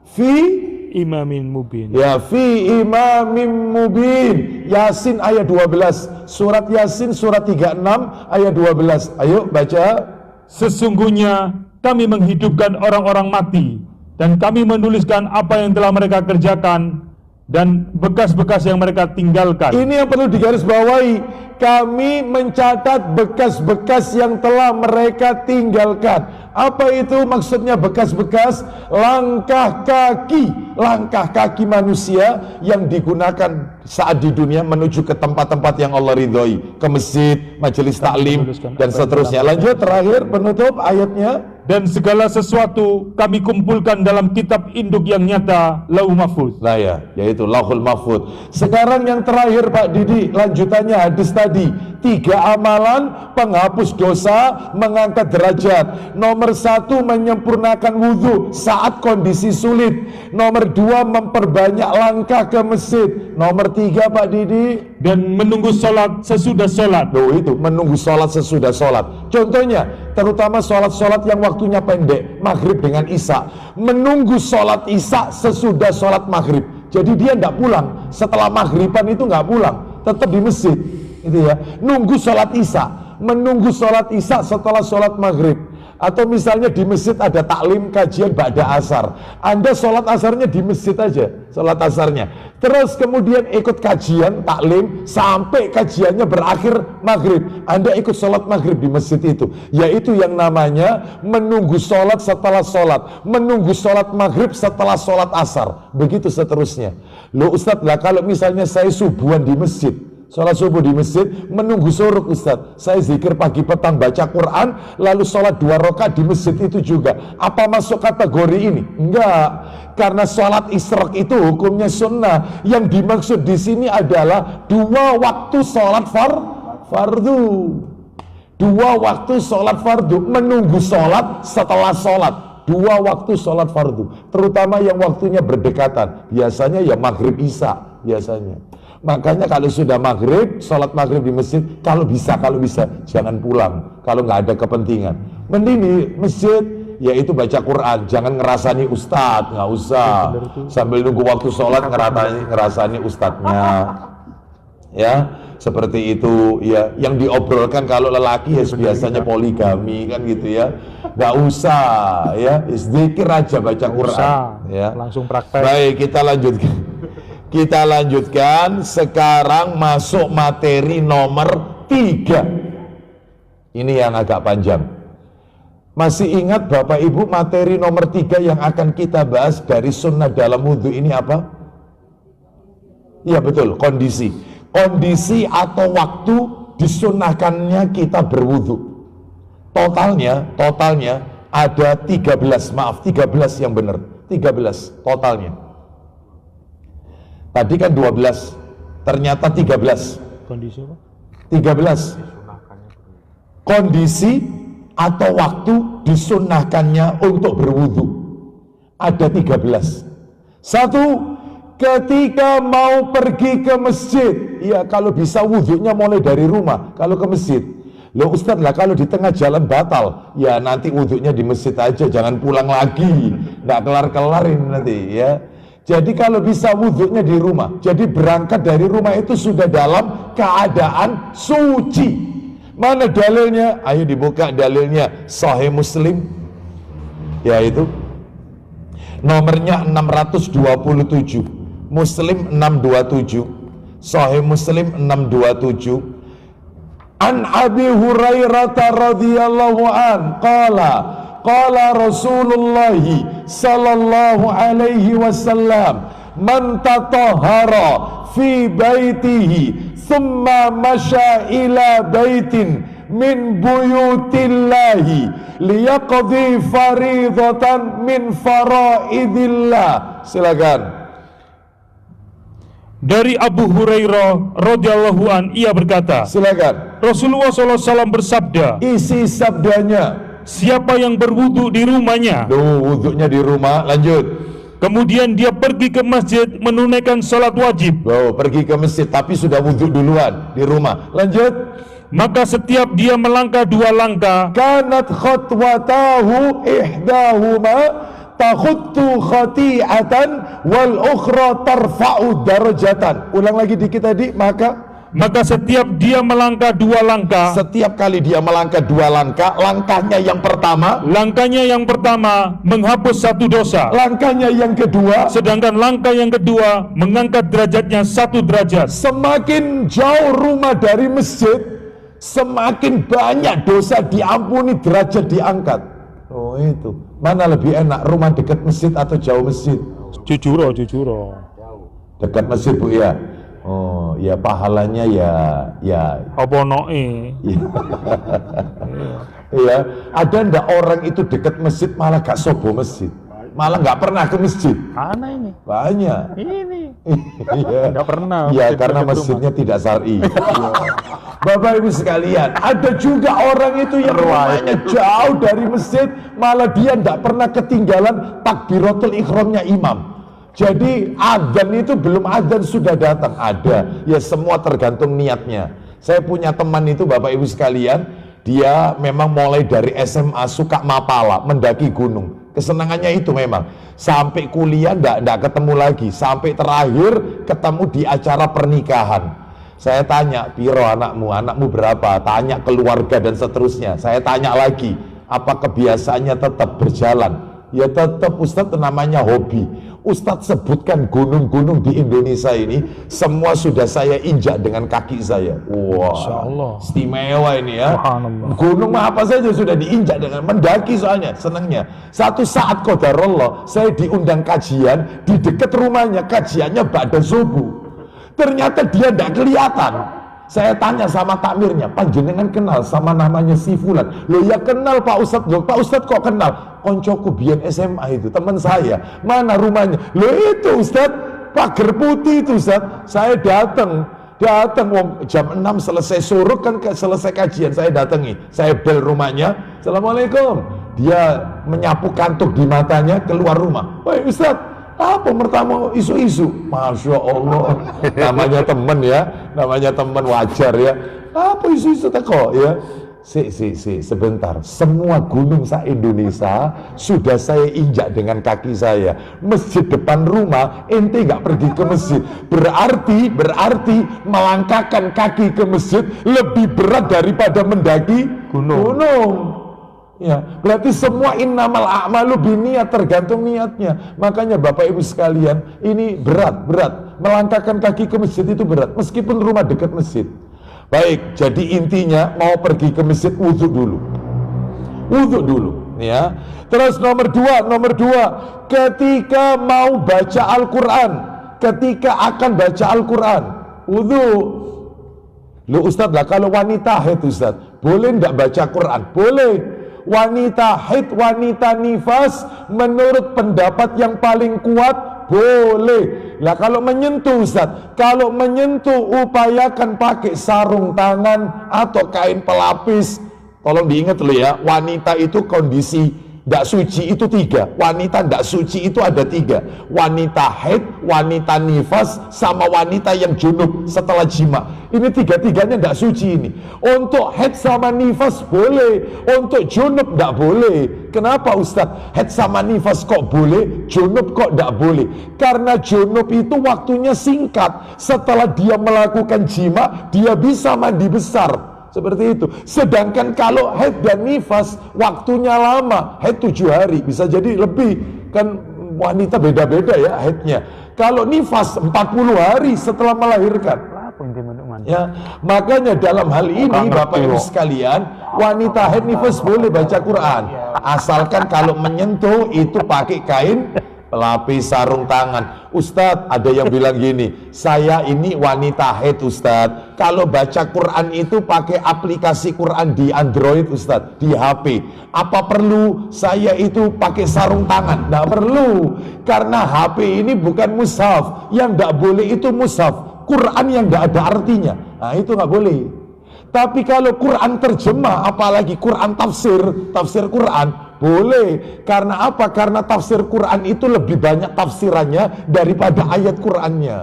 fi Imamin mubin. Ya, fi imamin mubin. Yasin ayat 12. Surat Yasin surat 36 ayat 12. Ayo baca. Sesungguhnya kami menghidupkan orang-orang mati dan kami menuliskan apa yang telah mereka kerjakan dan bekas-bekas yang mereka tinggalkan. Ini yang perlu digarisbawahi. Kami mencatat bekas-bekas yang telah mereka tinggalkan. Apa itu maksudnya bekas-bekas? Langkah kaki manusia yang digunakan saat di dunia menuju ke tempat-tempat yang Allah ridhoi, ke masjid, majelis taklim, dan seterusnya. Lanjut, terakhir penutup ayatnya. Dan segala sesuatu kami kumpulkan dalam kitab induk yang nyata, Lauh Mahfuz. Nah ya, yaitu Lauhul Mahfuz. Sekarang yang terakhir Pak Didi, lanjutannya hadis tadi. 3 amalan penghapus dosa, mengangkat derajat. Nomor 1, menyempurnakan wudhu saat kondisi sulit. Nomor 2, memperbanyak langkah ke masjid. Nomor 3 Pak Didi, Dan menunggu sholat sesudah sholat. loh itu, menunggu sholat sesudah sholat. Contohnya, terutama sholat-sholat yang waktunya pendek, maghrib dengan isya. Menunggu sholat isya sesudah sholat maghrib. Jadi dia tidak pulang, setelah maghriban itu nggak pulang, tetap di masjid. Itu ya, nunggu sholat isya, menunggu sholat isya setelah sholat maghrib. Atau misalnya di masjid ada taklim kajian ba'da asar, Anda sholat asarnya di masjid aja, sholat asarnya. Terus kemudian ikut kajian taklim sampai kajiannya berakhir maghrib, Anda ikut sholat maghrib di masjid itu. Yaitu yang namanya menunggu sholat setelah sholat, menunggu sholat maghrib setelah sholat asar, begitu seterusnya. Loh Ustadz, lah kalau misalnya saya subuhan di masjid, sholat subuh di masjid, menunggu suruk Ustadz, saya zikir pagi petang baca Quran, lalu sholat 2 rakaat di masjid itu juga, apa masuk kategori ini? Enggak, karena sholat isyraq itu hukumnya sunnah. Yang dimaksud di sini adalah 2 waktu sholat fardu, 2 waktu sholat fardu, menunggu sholat setelah sholat, 2 waktu sholat fardu, terutama yang waktunya berdekatan, biasanya ya maghrib isya biasanya. Makanya kalau sudah maghrib, sholat maghrib di masjid, kalau bisa jangan pulang, kalau nggak ada kepentingan. Mending di masjid, yaitu baca Quran, jangan ngerasani ustadz, nggak usah. Sambil nunggu waktu sholat ngerasani ustadznya, ya seperti itu ya. Yang diobrolkan kalau lelaki ya biasanya poligami kan gitu ya, nggak usah ya, zikir aja baca Quran, ya. Langsung praktek. Baik, kita lanjutkan sekarang masuk materi nomor 3. Ini yang agak panjang. Masih ingat Bapak Ibu materi nomor 3 yang akan kita bahas dari sunnah dalam wudhu ini apa? Iya betul, kondisi. Kondisi atau waktu disunnahkannya kita berwudhu. Totalnya ada 13 yang benar. 13 totalnya. Tadi kan 12, ternyata 13. Kondisi apa? 13. Kondisi atau waktu disunnahkannya untuk berwudu. Ada 13. 1, ketika mau pergi ke masjid. Ya kalau bisa wudunya mulai dari rumah, kalau ke masjid. Loh Ustadz lah kalau di tengah jalan batal, ya nanti wudunya di masjid aja, jangan pulang lagi. Nggak kelar-kelar ini nanti ya. Jadi kalau bisa wudhunya di rumah, jadi berangkat dari rumah itu sudah dalam keadaan suci. Mana dalilnya? Ayo dibuka dalilnya. Sahih Muslim, yaitu nomornya 627, Muslim 627, Sahih Muslim 627. An Abi Hurairah radhiyallahu an qala Rasulullah sallallahu alaihi wasallam, man tatahhara fi baitihi thumma masya ila baitin min buyutillahi liyaqdi faridatan min faraidillah. Silakan. Dari Abu Hurairah radhiyallahu an, ia berkata, Silakan. Rasulullah SAW bersabda, Isi sabdanya. siapa yang berwudu di rumahnya, Wudhunya di rumah, lanjut. kemudian dia pergi ke masjid menunaikan sholat wajib, Pergi ke masjid tapi sudah wudhu duluan di rumah, lanjut. maka setiap dia melangkah 2 langkah, Kanat khatwatahu ihdahuma takhuttu khati'atan wal ukhra tarfa'u darajatan. Ulang lagi dikit tadi, maka maka setiap dia melangkah 2 langkah, Setiap kali dia melangkah 2 langkah, langkahnya yang pertama, langkahnya yang pertama menghapus 1 dosa, langkahnya yang kedua, sedangkan langkah yang kedua mengangkat derajatnya 1 derajat. semakin jauh rumah dari masjid, semakin banyak dosa diampuni, derajat diangkat. Oh itu, mana lebih enak, rumah dekat masjid atau jauh masjid? Jujuro. Dekat masjid Bu ya. Oh ya, pahalanya ya Apa noe? ya. Ada ndak orang itu dekat masjid malah gak sobo masjid, malah nggak pernah ke masjid? Mana ini? Banyak. Ini. Iya. Nggak pernah. Ya Masjid karena dekat masjidnya tidak syar'i. Bapak Ibu sekalian, ada juga orang itu yang rumahnya jauh dari masjid, malah dia tidak pernah ketinggalan takbiratul ihramnya imam. Jadi adzan itu belum adzan sudah datang. Ada, ya semua tergantung niatnya. Saya punya teman itu Bapak Ibu sekalian, dia memang mulai dari SMA suka mapala, mendaki gunung. Kesenangannya itu memang. Sampai kuliah ndak ketemu lagi, sampai terakhir ketemu di acara pernikahan. Saya tanya, piro anakmu berapa? Tanya keluarga dan seterusnya. Saya tanya lagi, apa kebiasaannya tetap berjalan? Ya tetap Ustadz, namanya hobi. Ustadz sebutkan gunung-gunung di Indonesia ini, semua sudah saya injak dengan kaki saya. Wah, Masya Allah. istimewa ini ya. Subhanallah. Gunung apa saja sudah diinjak dengan mendaki, soalnya senangnya. Satu saat qadarullah, saya diundang kajian di dekat rumahnya, kajiannya ba'da subuh. Ternyata dia tidak kelihatan. Saya tanya sama takmirnya, panjenengan kenal sama namanya si Fulan? Loh ya kenal Pak Ustadz. Loh Pak Ustadz kok kenal? Koncoku biyen SMA itu, teman saya. Mana rumahnya? Loh itu Ustadz, pagar putih itu Ustadz. Saya datang jam 6 selesai suruk kan, selesai kajian saya datangi. Saya bel rumahnya. Assalamualaikum. Dia menyapu kantuk di matanya, keluar rumah. Woi Ustadz, apa pertama isu-isu? Masya Allah, namanya teman ya, namanya teman, wajar ya. Apa isu-isu teko ya? Sebentar. Semua gunung se-Indonesia sudah saya injak dengan kaki saya. Masjid depan rumah, ente nggak pergi ke masjid. Berarti melangkahkan kaki ke masjid lebih berat daripada mendaki gunung. Ya, berarti semua innamal a'malu binniyat, tergantung niatnya. Makanya Bapak Ibu sekalian, ini berat. Melangkahkan kaki ke masjid itu berat, meskipun rumah dekat masjid. Baik, jadi intinya mau pergi ke masjid wudhu dulu, ya. Terus nomor dua, ketika mau baca Al-Quran, ketika akan baca Al-Quran, wudhu. Loh Ustadz lah, kalau wanita haid Ustadz, boleh ndak baca Quran? Boleh. Wanita haid, wanita nifas, menurut pendapat yang paling kuat boleh. Lah kalau menyentuh Ustaz, kalau menyentuh upayakan pakai sarung tangan atau kain pelapis. Tolong diingat dulu ya, wanita itu kondisi tidak suci itu 3. Wanita tidak suci itu ada 3. Wanita haid, wanita nifas, sama wanita yang junub setelah jima. Ini 3-tiganya tidak suci ini. Untuk haid sama nifas boleh, untuk junub tidak boleh. Kenapa Ustadz? Haid sama nifas kok boleh, junub kok tidak boleh? Karena junub itu waktunya singkat. Setelah dia melakukan jima, dia bisa mandi besar. Seperti itu. Sedangkan kalau haid dan nifas waktunya lama, haid 7 hari, bisa jadi lebih. Kan wanita beda-beda ya haidnya. Kalau nifas 40 hari setelah melahirkan. Ya, makanya dalam hal ini Bapak Ibu sekalian, wanita haid nifas boleh baca Quran, asalkan kalau menyentuh itu pakai kain pelapis, sarung tangan. Ustadz, ada yang bilang gini, saya ini wanita haid Ustadz, kalau baca Quran itu pakai aplikasi Quran di Android Ustadz, di HP, apa perlu saya itu pakai sarung tangan? Tidak perlu, karena HP ini bukan mushaf. Yang tidak boleh itu mushaf, Quran yang tidak ada artinya. Nah itu nggak boleh. Tapi kalau Quran terjemah, apalagi Quran tafsir Quran, boleh. Karena apa? Karena tafsir Quran itu lebih banyak tafsirannya daripada ayat Qurannya.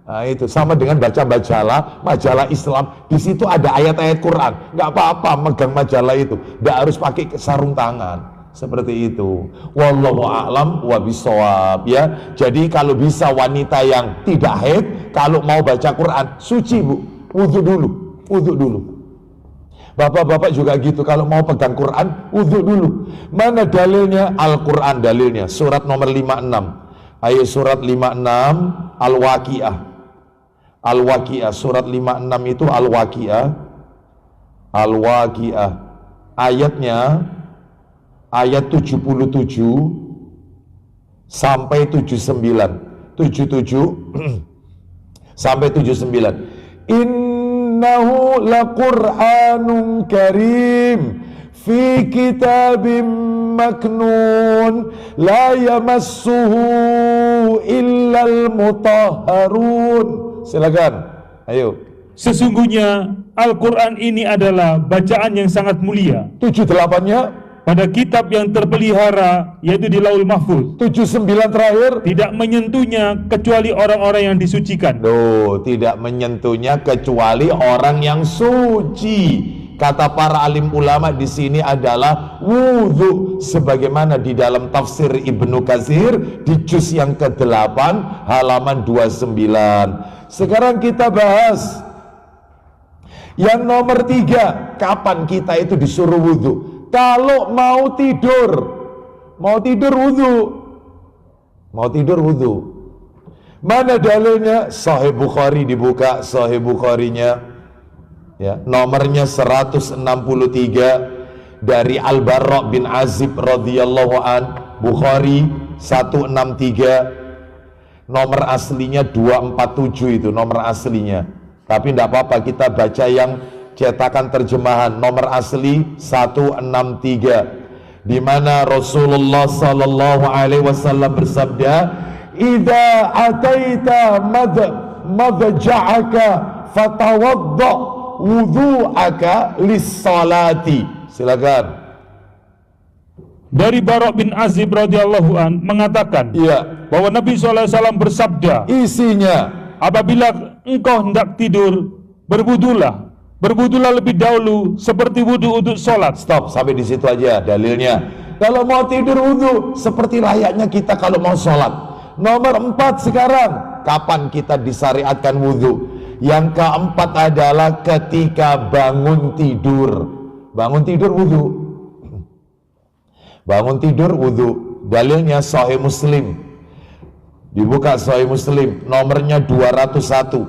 Nah itu sama dengan baca majalah Islam. Di situ ada ayat-ayat Quran. Nggak apa-apa megang majalah itu. Nggak harus pakai sarung tangan. Seperti itu. Wallahu a'lam wa bishawab ya. Jadi kalau bisa wanita yang tidak haid, kalau mau baca Quran, suci Bu. Wudhu dulu, wudhu dulu. Bapak-bapak juga gitu, kalau mau pegang Quran, wudhu dulu. Mana dalilnya? Al-Quran dalilnya, surat nomor 56. Ayat surat 56, Al-Waqi'ah. Al-Waqi'ah, surat 56 itu Al-Waqi'ah. Al-Waqi'ah. Ayatnya, ayat 77 sampai 79. 77 sampai 79. Innahu laqur'anun karim fi kitabim maknun la yamassuhu illal mutahharun. Silakan. Ayo. Sesungguhnya Al-Quran ini adalah bacaan yang sangat mulia 78-nya, pada kitab yang terpelihara, yaitu di Laul Mahfuz. 79 terakhir. Tidak menyentuhnya kecuali orang-orang yang disucikan. Loh, tidak menyentuhnya kecuali orang yang suci. Kata para alim ulama di sini adalah wudhu, sebagaimana di dalam tafsir Ibnu Katsir di juz yang ke-8 halaman 29. Sekarang kita bahas yang nomor 3. Kapan kita itu disuruh wudhu? Kalau mau tidur wudhu. Mau tidur wudhu. Mana dalilnya? Sahih Bukhari, dibuka Sahih Bukharinya, ya, nomornya 163 dari Al-Barra bin Azib radhiyallahu an. Bukhari 163, nomor aslinya 247, itu nomor aslinya. Tapi tidak apa-apa, kita baca yang cetakan terjemahan. Nomor asli 163, di mana Rasulullah sallallahu alaihi wasallam bersabda, "Idza ataita madja'aka fatawadda wudhu'aka lis-salati." Silakan. Dari Barra bin Azib radhiyallahu an mengatakan, Iya. bahwa Nabi SAW bersabda, Isinya, apabila engkau hendak tidur, berwudulah lebih dahulu seperti wudu untuk sholat. stop sampai di situ aja dalilnya. Kalau mau tidur wudhu seperti layaknya kita kalau mau sholat. Nomor 4 sekarang, kapan kita disyariatkan wudhu? Yang keempat adalah ketika bangun tidur. Bangun tidur wudhu. Bangun tidur wudhu. Dalilnya Sahih Muslim. Dibuka Sahih Muslim, nomornya 201.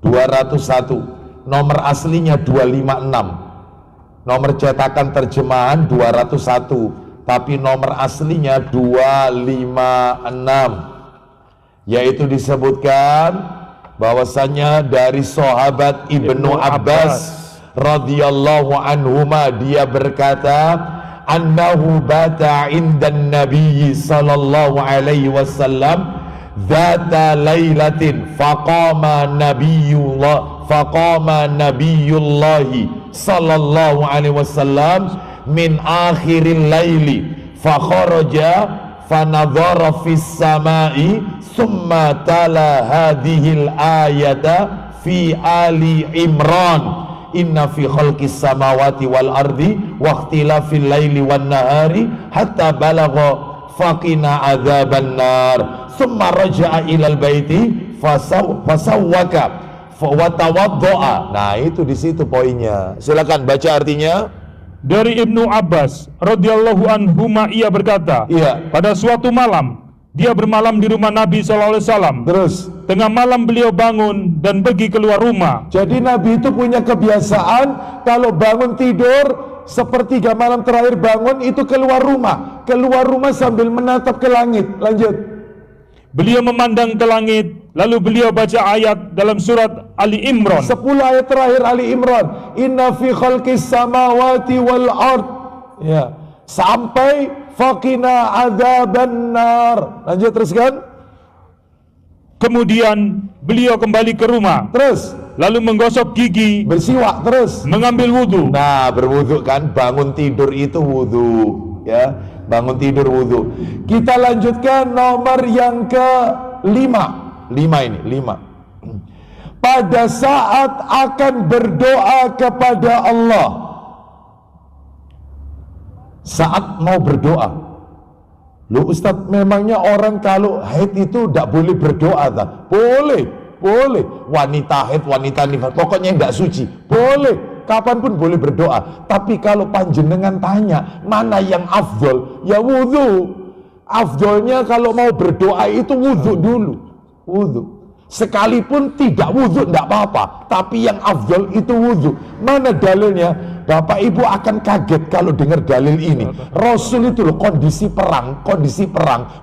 201. Nomor aslinya 256. Nomor cetakan terjemahan 201, tapi nomor aslinya 256. Yaitu disebutkan bahwasanya dari sahabat Ibnu Abbas radhiyallahu anhuma, dia berkata, annahu bata indan nabiyyi sallallahu alaihi wasallam dzata lailatin faqama nabiyullahi sallallahu alaihi wasallam min akhiril laili fakharaja fanadhara fis samai summa tala hadhil ayata fi ali imran inna fi khalqis samawati wal ardi wa ikhtilafil laili wan nahari hatta balagha faqina adzaban nar summa raja'a ilal baiti fasawwaka wa tawaddoa. Nah, itu di situ poinnya. Silakan baca artinya. Dari Ibnu Abbas radhiyallahu anhuma, ia berkata, Iya. pada suatu malam dia bermalam di rumah Nabi SAW. Terus, Tengah malam beliau bangun dan pergi keluar rumah. jadi Nabi itu punya kebiasaan kalau bangun tidur sepertiga malam terakhir bangun itu keluar rumah sambil menatap ke langit. Lanjut. Beliau memandang ke langit, lalu beliau baca ayat dalam surat Ali Imran. 10 ayat terakhir Ali Imran. Inna fi khalqis samawati wal ard. Ya. Sampai faqina adzaban nar. Lanjut teruskan. Kemudian beliau kembali ke rumah, Terus lalu menggosok gigi, bersiwak terus. mengambil wudhu. Nah, berwudhu kan, bangun tidur itu wudhu, ya, bangun tidur wudhu. Kita lanjutkan nomor yang ke-5. 5. Pada saat akan berdoa kepada Allah, saat mau berdoa. Loh Ustadz, memangnya orang kalau haid itu tidak boleh berdoa tak? Boleh. boleh. Wanita haid, wanita nifas, pokoknya nggak suci, boleh. Kapanpun boleh berdoa. Tapi kalau panjenengan tanya mana yang afdol, ya wudhu. Afdolnya kalau mau berdoa itu wudhu dulu, wudhu. Sekalipun tidak wudhu tidak apa-apa, tapi yang afdol itu wudhu. Mana dalilnya? Bapak Ibu akan kaget kalau dengar dalil ini. Rasul itu loh kondisi perang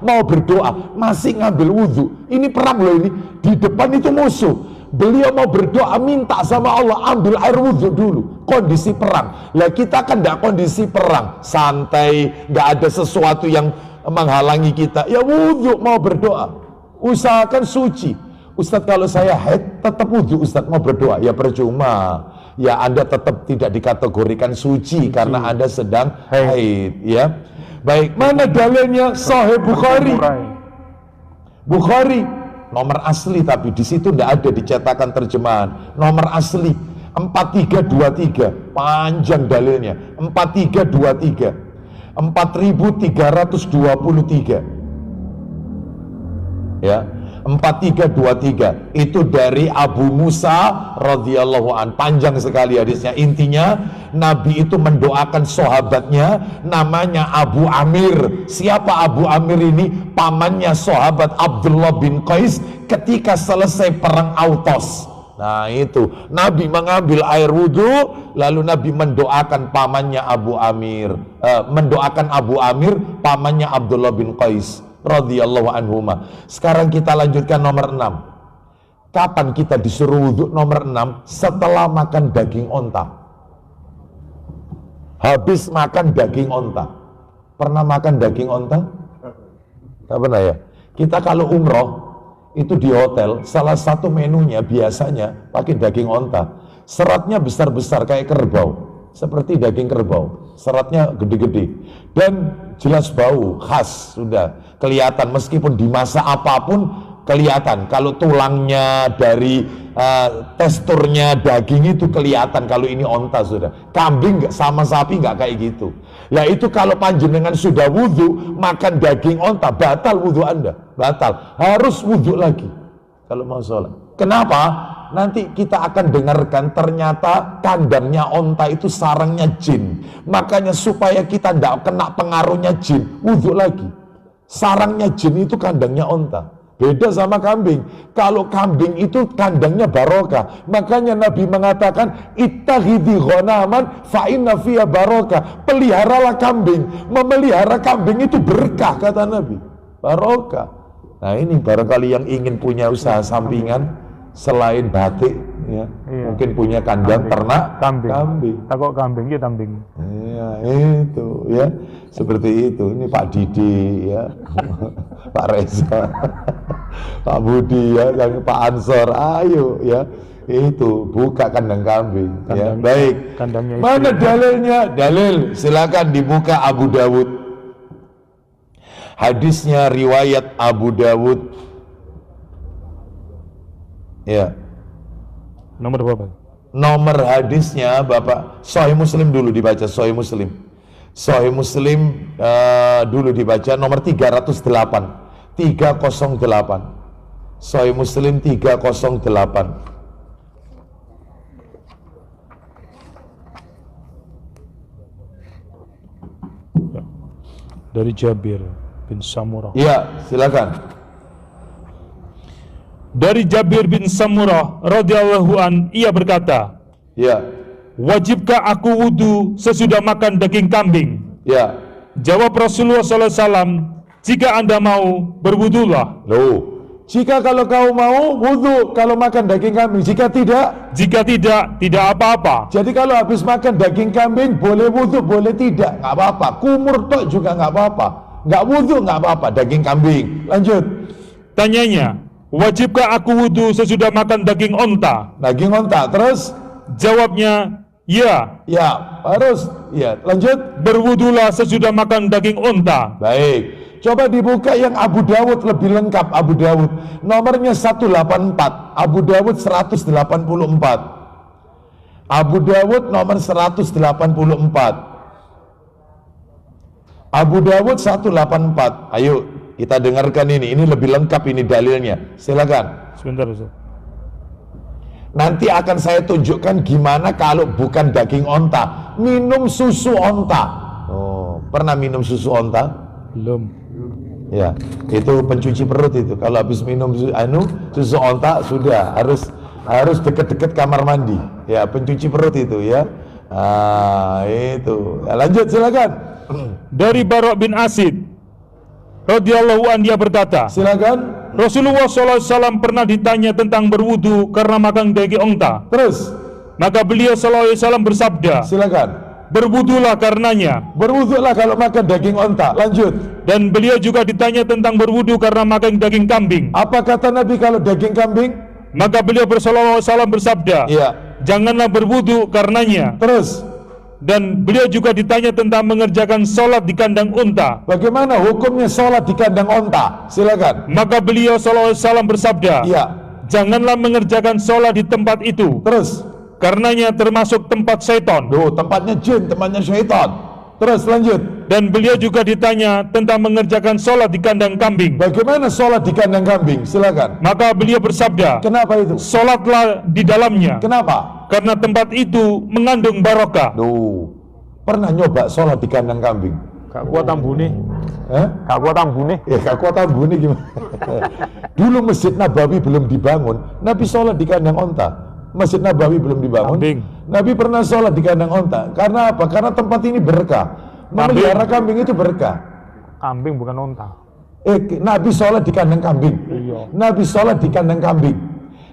mau berdoa masih ngambil wudhu. Ini perang loh ini, di depan itu musuh. Beliau mau berdoa minta sama Allah ambil air wudhu dulu. Kondisi perang. Lah kita kan tidak kondisi perang, santai, nggak ada sesuatu yang menghalangi kita. Ya wudhu mau berdoa, usahakan suci. Ustadz kalau saya haid tetap wudhu, Ustadz mau berdoa ya percuma. Ya Anda tetap tidak dikategorikan suci karena Anda sedang haid, ya. Baik, mana dalilnya? Sahih Bukhari. Bukhari nomor asli, tapi di situ tidak ada dicetakan terjemahan. Nomor asli 4323, panjang dalilnya. 4323, 4323. Ya. 4323 itu dari Abu Musa radhiyallahu an, panjang sekali hadisnya. Intinya Nabi itu mendoakan sahabatnya namanya Abu Amir. Siapa Abu Amir ini? Pamannya sahabat Abdullah bin Qais ketika selesai perang Autos. Nah itu Nabi mengambil air wudhu, lalu Nabi mendoakan pamannya Abu Amir, mendoakan Abu Amir pamannya Abdullah bin Qais radhiyallahu anhuma. Sekarang kita lanjutkan nomor 6. Kapan kita disuruh wudhu? Nomor 6, setelah makan daging onta. Habis makan daging onta. Pernah makan daging onta? Tak pernah ya? Kita kalau umroh itu di hotel, salah satu menunya biasanya pakai daging onta. Seratnya besar-besar kayak kerbau, seperti daging kerbau. Seratnya gede-gede dan jelas bau khas, sudah kelihatan meskipun dimasak apapun kelihatan. Kalau tulangnya dari teksturnya daging itu kelihatan kalau ini onta sudah. Kambing sama sapi nggak kayak gitu. Lah itu kalau panjenengan sudah wudhu makan daging onta, batal wudhu Anda, batal, harus wudhu lagi kalau mau sholat. Kenapa? Nanti kita akan dengarkan ternyata kandangnya onta itu sarangnya jin. Makanya supaya kita tidak kena pengaruhnya jin, wudhu lagi. Sarangnya jin itu kandangnya onta. Beda sama kambing. Kalau kambing itu kandangnya barokah. Makanya Nabi mengatakan ittakhidhi ghanaman fa inna fiha barokah. Peliharalah kambing. Memelihara kambing itu berkah kata Nabi. Barokah. Nah ini barangkali yang ingin punya usaha sampingan selain batik, ya, iya, mungkin punya kandang ternak kambing. Takut kambing ya kambing. Iya itu, ya, seperti itu. Ini Pak Didi, ya, Pak Reza, Pak Budi, ya, Pak Ansor, ayo, ya, itu buka kandang kambing. Ya. Baik. Mana dalilnya? Dalil, silakan dibuka Abu Dawud. Hadisnya riwayat Abu Dawud. Ya. Nomor berapa? Nomor hadisnya Bapak, Sahih Muslim dulu dibaca, Sahih Muslim. Sahih Muslim dulu dibaca nomor 308. 308. Sahih Muslim 308. Dari Jabir bin Samurah. Iya, silakan. Dari Jabir bin Samurah radhiyallahu an, ia berkata, ya, wajibkah aku wudhu sesudah makan daging kambing? Ya. Jawab Rasulullah SAW, jika Anda mau, berwudhulah. Loh, jika kalau kau mau wudhu kalau makan daging kambing, jika tidak, tidak apa-apa. Jadi kalau habis makan daging kambing boleh wudhu, boleh tidak, nggak apa-apa. Kumur tok juga nggak apa-apa. Nggak wudhu nggak apa-apa, daging kambing. Lanjut. Tanyanya, wajibkah aku wudhu sesudah makan daging onta? Daging onta, terus? Jawabnya, ya. Ya, harus. Ya, lanjut. Berwudhulah sesudah makan daging onta. Baik. Coba dibuka yang Abu Dawud lebih lengkap. Abu Dawud nomornya 184. Abu Dawud 184. Abu Dawud nomor 184. Abu Dawud 184. Ayo kita dengarkan ini lebih lengkap ini dalilnya. Silakan. Sebentar Ustaz. Nanti akan saya tunjukkan gimana kalau bukan daging onta, minum susu onta. Oh, pernah minum susu onta? Belum. Ya, itu pencuci perut itu. Kalau habis minum susu onta sudah harus deket-deket kamar mandi. Ya, pencuci perut itu ya. Itu. Ya, lanjut silakan. Dari Barok bin Asid radhiyallahu an, dia berkata, Silakan. Rasulullah SAW pernah ditanya tentang berwudu karena makan daging onta. Terus. Maka beliau SAW bersabda, Silakan. berwudulah karenanya. Berwuduklah kalau makan daging onta. Lanjut. Dan beliau juga ditanya tentang berwudu karena makan daging kambing. Apa kata Nabi kalau daging kambing? Maka beliau SAW bersabda, Iya. janganlah berwudu karenanya. Terus. Dan beliau juga ditanya tentang mengerjakan sholat di kandang unta. Bagaimana hukumnya sholat di kandang onta? Silakan. Maka beliau SAW bersabda, Iya. janganlah mengerjakan sholat di tempat itu, Terus. karenanya termasuk tempat seton. Duh, tempatnya jin, tempatnya syaitan. Terus lanjut. Dan beliau juga ditanya tentang mengerjakan sholat di kandang kambing. Bagaimana sholat di kandang kambing? Silakan. Maka beliau bersabda, Kenapa itu? sholatlah di dalamnya, Kenapa? karena tempat itu mengandung barokah. Duh, pernah nyoba sholat di kandang kambing? Gak kuat ambune. Gak kuat ambune? Ya gak kuat ambune gimana? Dulu Masjid Nabawi belum dibangun, Nabi sholat di kandang onta. Masjid Nabawi belum dibangun, Kambing. Nabi pernah sholat di kandang onta. Karena apa? Karena tempat ini berkah. Memelihara kambing itu berkah. Kambing bukan onta. Nabi sholat di kandang kambing. Iya. Nabi sholat di kandang kambing.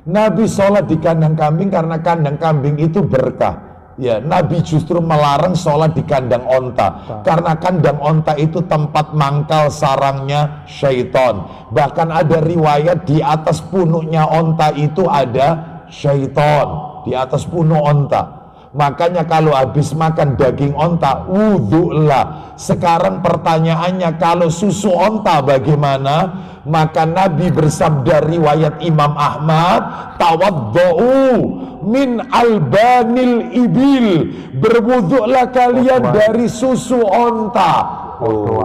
Nabi sholat di kandang kambing karena kandang kambing itu berkah. Ya, Nabi justru melarang sholat di kandang onta karena kandang onta itu tempat mangkal sarangnya syaitan. Bahkan ada riwayat di atas punuknya onta itu ada syaitan, di atas punuk onta. Makanya kalau habis makan daging onta, wudhulah. Sekarang pertanyaannya, kalau susu onta bagaimana? Maka Nabi bersabda, riwayat Imam Ahmad, tawaddu'u min albanil ibil. Berwudhulah kalian dari susu onta. Oh,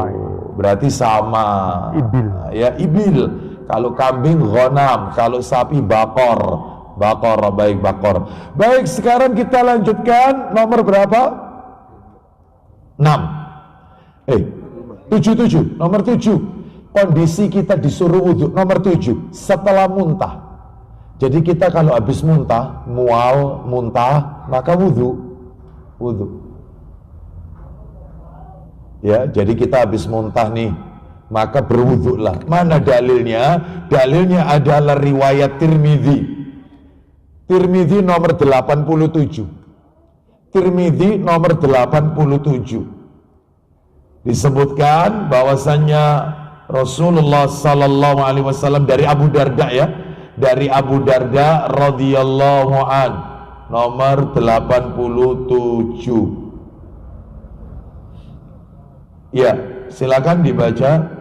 berarti sama. Ibil. Ya, ibil. Kalau kambing ghanam, kalau sapi bakor. Bakor, baik bakor. Baik, sekarang kita lanjutkan nomor berapa? 6. 7. Nomor 7. Kondisi kita disuruh wudhu. Nomor 7. Setelah muntah. Jadi kita kalau habis muntah, mual, muntah, maka wudhu. Ya, jadi kita habis muntah nih, maka berwudhulah. Mana dalilnya? Dalilnya adalah riwayat Tirmidzi. Tirmidzi nomor 87. Tirmidzi nomor 87. Disebutkan bahwasannya Rasulullah sallallahu alaihi wasallam dari Abu Darda ya, dari Abu Darda radhiyallahu an, nomor 87. Ya, silakan dibaca.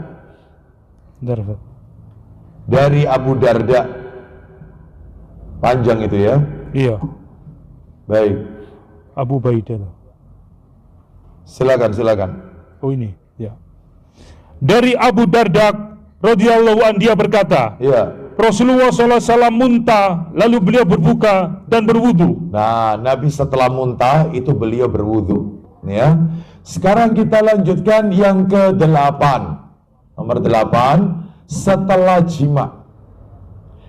Dari Abu Darda. Panjang itu ya? Iya. Baik. Abu Baidah. Silakan. Oh ini, ya. Dari Abu Darda radhiyallahu an, dia berkata, Ya. Rasulullah SAW muntah, lalu beliau berbuka dan berwudu. Nah, Nabi setelah muntah itu beliau berwudu. Ya. Sekarang kita lanjutkan yang ke-8. Nomor 8, setelah jima.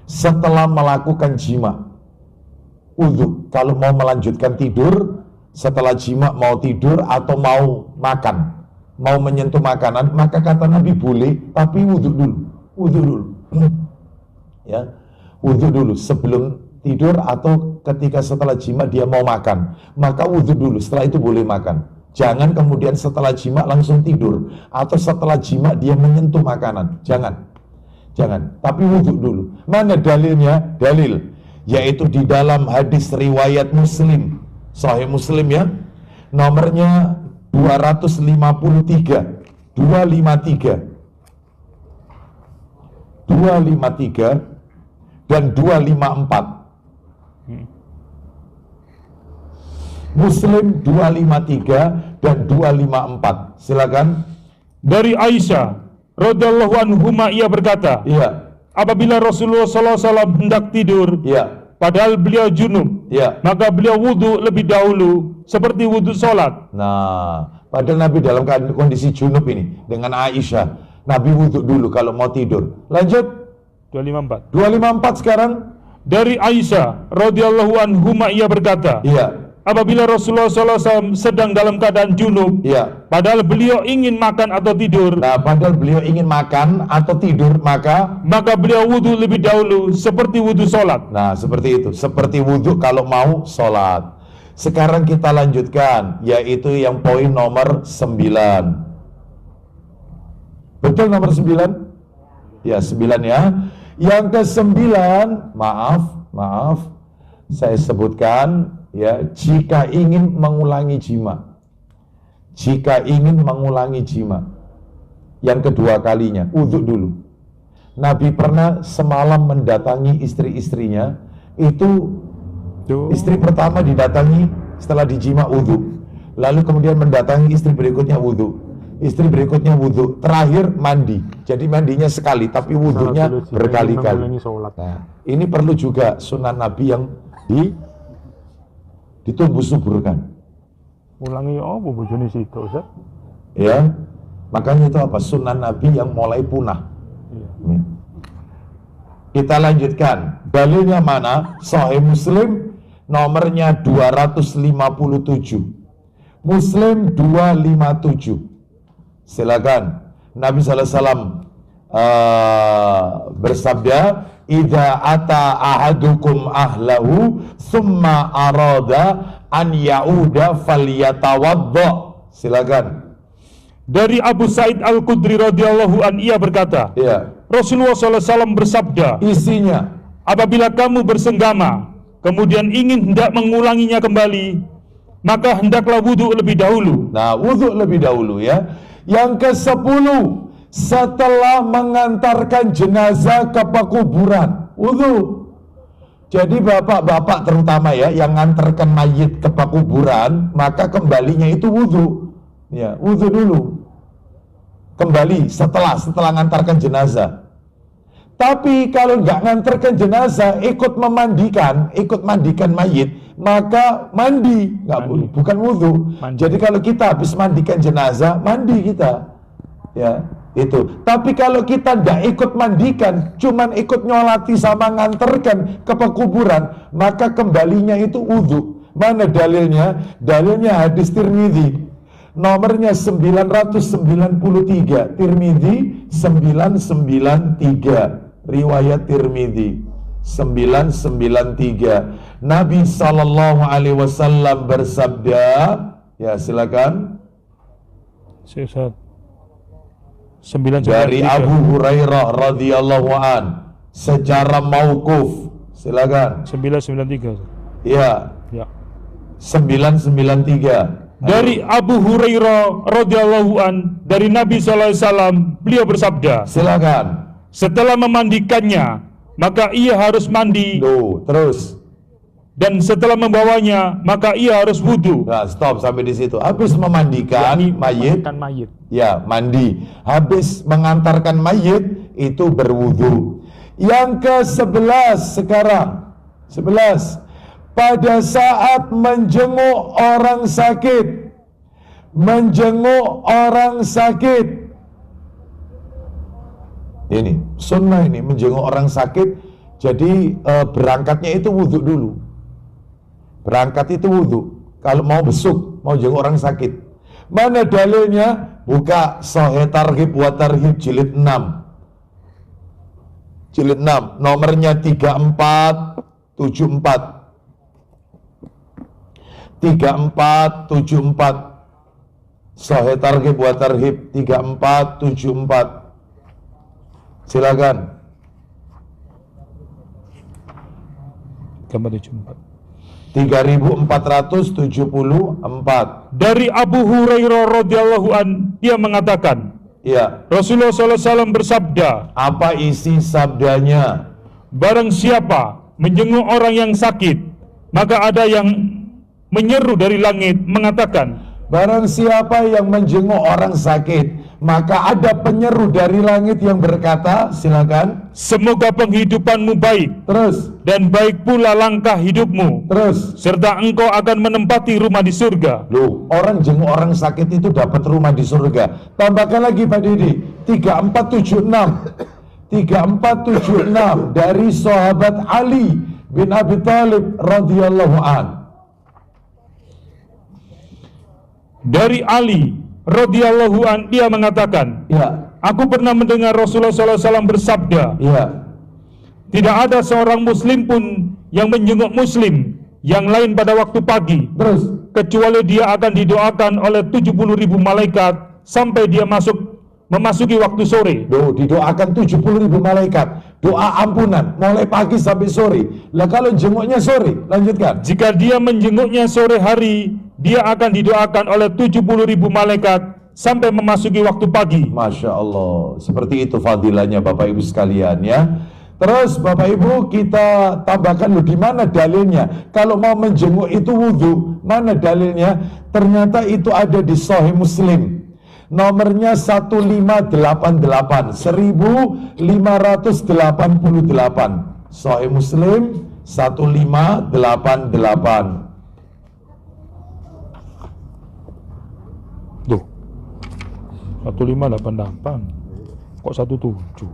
Setelah melakukan jima, wudu. Kalau mau melanjutkan tidur, setelah jima mau tidur atau mau makan, mau menyentuh makanan, maka kata Nabi boleh, tapi wudu dulu. Ya, wudu dulu sebelum tidur atau ketika setelah jima dia mau makan, maka wudu dulu. Setelah itu boleh makan. Jangan kemudian setelah jima langsung tidur, atau setelah jima dia menyentuh makanan. Jangan, tapi wudhu dulu. Mana dalilnya? Dalil, yaitu di dalam hadis riwayat Muslim, Sahih Muslim ya, nomornya 253 dan 254. Muslim 253 dan 254. Silakan. Dari Aisyah radhiyallahu anhuma, ia berkata, Iya. apabila Rasulullah SAW hendak tidur, Iya. padahal beliau junub, Ya. maka beliau wudhu lebih dahulu seperti wudhu sholat. Nah, padahal Nabi dalam kondisi junub ini dengan Aisyah, Nabi wudhu dulu kalau mau tidur. Lanjut 254. 254 sekarang. Dari Aisyah radhiyallahu anhuma ia berkata, Iya, apabila Rasulullah SAW sedang dalam keadaan junub, iya. padahal beliau ingin makan atau tidur, Nah, padahal beliau ingin makan atau tidur, maka beliau wudhu lebih dahulu seperti wudhu sholat. nah seperti itu, seperti wudhu kalau mau sholat. Sekarang kita lanjutkan, yaitu yang poin nomor 9. Betul nomor 9? Ya, 9 ya. Yang ke-9, maaf, saya sebutkan ya, jika ingin mengulangi jima. Jika ingin mengulangi jima. Yang kedua kalinya, wudhu dulu. Nabi pernah semalam mendatangi istri-istrinya, itu istri pertama didatangi setelah dijima wudhu, lalu kemudian mendatangi istri berikutnya wudhu, istri berikutnya wudhu, terakhir mandi. Jadi mandinya sekali, tapi wudhunya berkali-kali. Nah, ini perlu juga sunnah Nabi yang ditumbuh suburkan. Ulangi apa bojone situ, Ustaz? Ya, makanya itu apa? Sunnah Nabi yang mulai punah. Ya. Kita lanjutkan. Dalilnya mana? Sahih Muslim nomornya 257. Muslim 257. Silakan. Nabi SAW bersabda, "Idza ata ahadukum ahlahu thumma arada an ya'uda falyatawadda." Silakan. Dari Abu Sa'id Al-Khudri radhiyallahu an ia berkata, Ya. Rasulullah SAW bersabda, Isinya, apabila kamu bersenggama, kemudian ingin hendak mengulanginya kembali, maka hendaklah wudhu lebih dahulu. nah wudhu lebih dahulu ya. Yang ke-10, setelah mengantarkan jenazah ke pekuburan, wudhu. Jadi bapak-bapak terutama ya, yang ngantarkan mayit ke pekuburan, maka kembalinya itu wudhu. Ya, wudhu dulu. Kembali setelah ngantarkan jenazah. Tapi kalau nggak ngantarkan jenazah, ikut mandikan mayit, maka mandi, bukan wudhu. Jadi kalau kita habis mandikan jenazah, mandi kita, ya itu. Tapi kalau kita nggak ikut mandikan, cuman ikut nyolati sama ngantarkan ke pekuburan, maka kembalinya itu wudhu. Mana dalilnya? Dalilnya hadis Tirmidzi. Nomornya 993, Tirmidzi 993, riwayat Tirmidzi 993. Nabi sallallahu alaihi wasallam bersabda, ya silakan. Dari Abu Hurairah radhiyallahu an secara mauquf. Silakan. 993. Ya. Ya. 993. Dari Abu Hurairah radhiyallahu an dari Nabi sallallahu alaihi wasallam, beliau bersabda, silakan. setelah memandikannya, maka ia harus mandi. Terus. Dan setelah membawanya, maka ia harus wudhu. Nah, stop sampai di situ. Habis memandikan mayit, ya mandi. Habis mengantarkan mayit, itu berwudhu. Yang ke-11 sekarang. 11. Pada saat menjenguk orang sakit. Menjenguk orang sakit. Ini, sunnah ini, menjenguk orang sakit. Jadi berangkatnya itu wudhu dulu. Berangkat itu wudhu. Kalau mau besuk, mau jenguk orang sakit. Mana dalilnya? Buka Sahih Targhib wa Tarhib jilid 6. Jilid 6, nomornya 3474. 3474. Sahih Targhib wa Tarhib 3474. Silakan. 3474. Dari Abu Hurairah radhiyallahu an dia mengatakan, ya, Rasulullah SAW bersabda, apa isi sabdanya? barang siapa menjenguk orang yang sakit, maka ada yang menyeru dari langit mengatakan, barang siapa yang menjenguk orang sakit, Maka ada penyeru dari langit yang berkata, silakan. semoga penghidupanmu baik, Terus, dan baik pula langkah hidupmu, terus. serta engkau akan menempati rumah di surga. Loh, orang jenguk orang sakit itu dapat rumah di surga. Tambahkan lagi Pak Didi, 3476. 3476 dari sahabat Ali bin Abi Thalib radhiyallahu an. Dari Ali radhiyallahu an, dia mengatakan, Ya, aku pernah mendengar Rasulullah SAW bersabda, ya. tidak ada seorang muslim pun yang menjenguk muslim yang lain pada waktu pagi, Terus, kecuali dia akan didoakan oleh 70.000 malaikat sampai dia memasuki waktu sore. loh, didoakan 70.000 malaikat. Doa ampunan mulai pagi sampai sore. Lah kalau jenguknya sore, lanjutkan. Jika dia menjenguknya sore hari, dia akan didoakan oleh 70.000 malaikat sampai memasuki waktu pagi. Masya Allah, seperti itu fadilahnya Bapak Ibu sekalian ya. Terus Bapak Ibu kita tambahkan loh, di mana dalilnya? Kalau mau menjenguk itu wudhu, mana dalilnya? Ternyata itu ada di Sahih Muslim. Nomornya 1588, 1588. Sahih Muslim 1588. Tuh, 1588. Kok 17?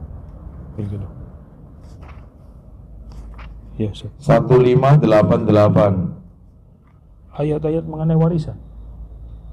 Kayak gitu. Ya, 1588. ayat-ayat mengenai warisan.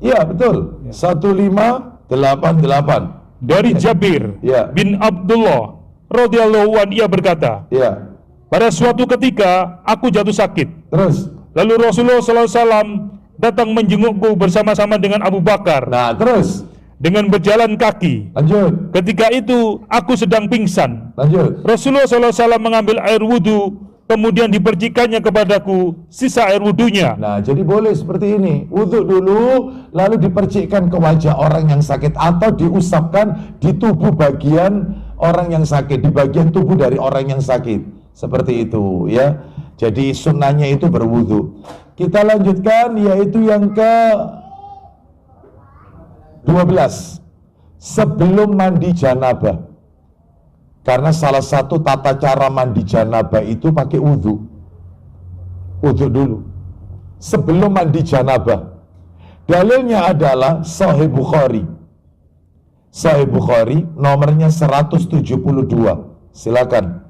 Iya betul, 1588. Dari Jabir Ya. bin Abdullah radhiyallahu an, ia berkata, Iya, pada suatu ketika aku jatuh sakit. terus. Lalu Rasulullah SAW datang menjengukku bersama-sama dengan Abu Bakar Nah terus, dengan berjalan kaki. lanjut, Ketika itu aku sedang pingsan. lanjut. Rasulullah SAW mengambil air wudhu, kemudian dipercikannya kepadaku sisa air wudhunya. Nah jadi boleh seperti ini, wudhu dulu, lalu dipercikkan ke wajah orang yang sakit atau diusapkan di tubuh bagian orang yang sakit, di bagian tubuh dari orang yang sakit. Seperti itu ya. Jadi sunnahnya itu berwudhu. Kita lanjutkan yaitu yang ke 12. Sebelum mandi janabah. Karena salah satu tata cara mandi janabah itu pakai wudhu. Wudhu dulu sebelum mandi janabah. Dalilnya adalah Sahih Bukhari. Sahih Bukhari nomornya 172. Silakan.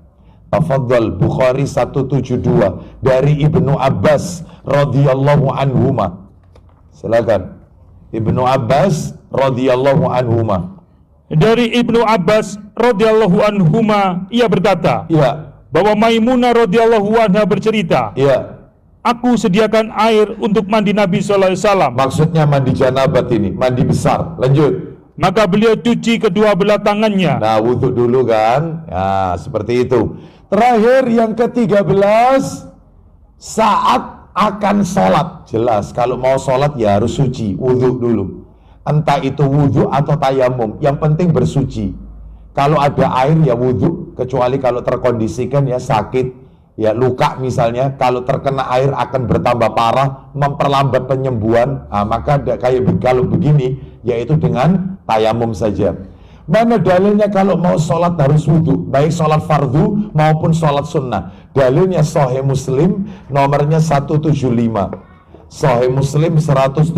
Tafadhal, Bukhari 172 dari Ibnu Abbas radhiyallahu anhuma. Silakan. Ibnu Abbas radhiyallahu anhuma. Dari Ibnu Abbas radhiyallahu anhuma, ia berkata, Iya, bahwa Maimunah radhiyallahu anha bercerita, iya. aku sediakan air untuk mandi Nabi SAW. Maksudnya mandi janabat ini, mandi besar. Lanjut. Maka beliau cuci kedua belah tangannya. Nah, wudhu dulu kan. Ya, seperti itu. Terakhir yang ke-13, saat akan sholat. Jelas, kalau mau sholat ya harus suci, wudhu dulu. Entah itu wudhu atau tayamum, yang penting bersuci. Kalau ada air ya wudhu, kecuali kalau terkondisikan ya sakit, ya luka misalnya, kalau terkena air akan bertambah parah, memperlambat penyembuhan. Nah, maka kayak kalau begini, yaitu dengan tayamum saja. Mana dalilnya kalau mau sholat harus wudhu, baik sholat fardu maupun sholat sunnah? Dalilnya Sahih Muslim nomornya 175. Sahih Muslim 175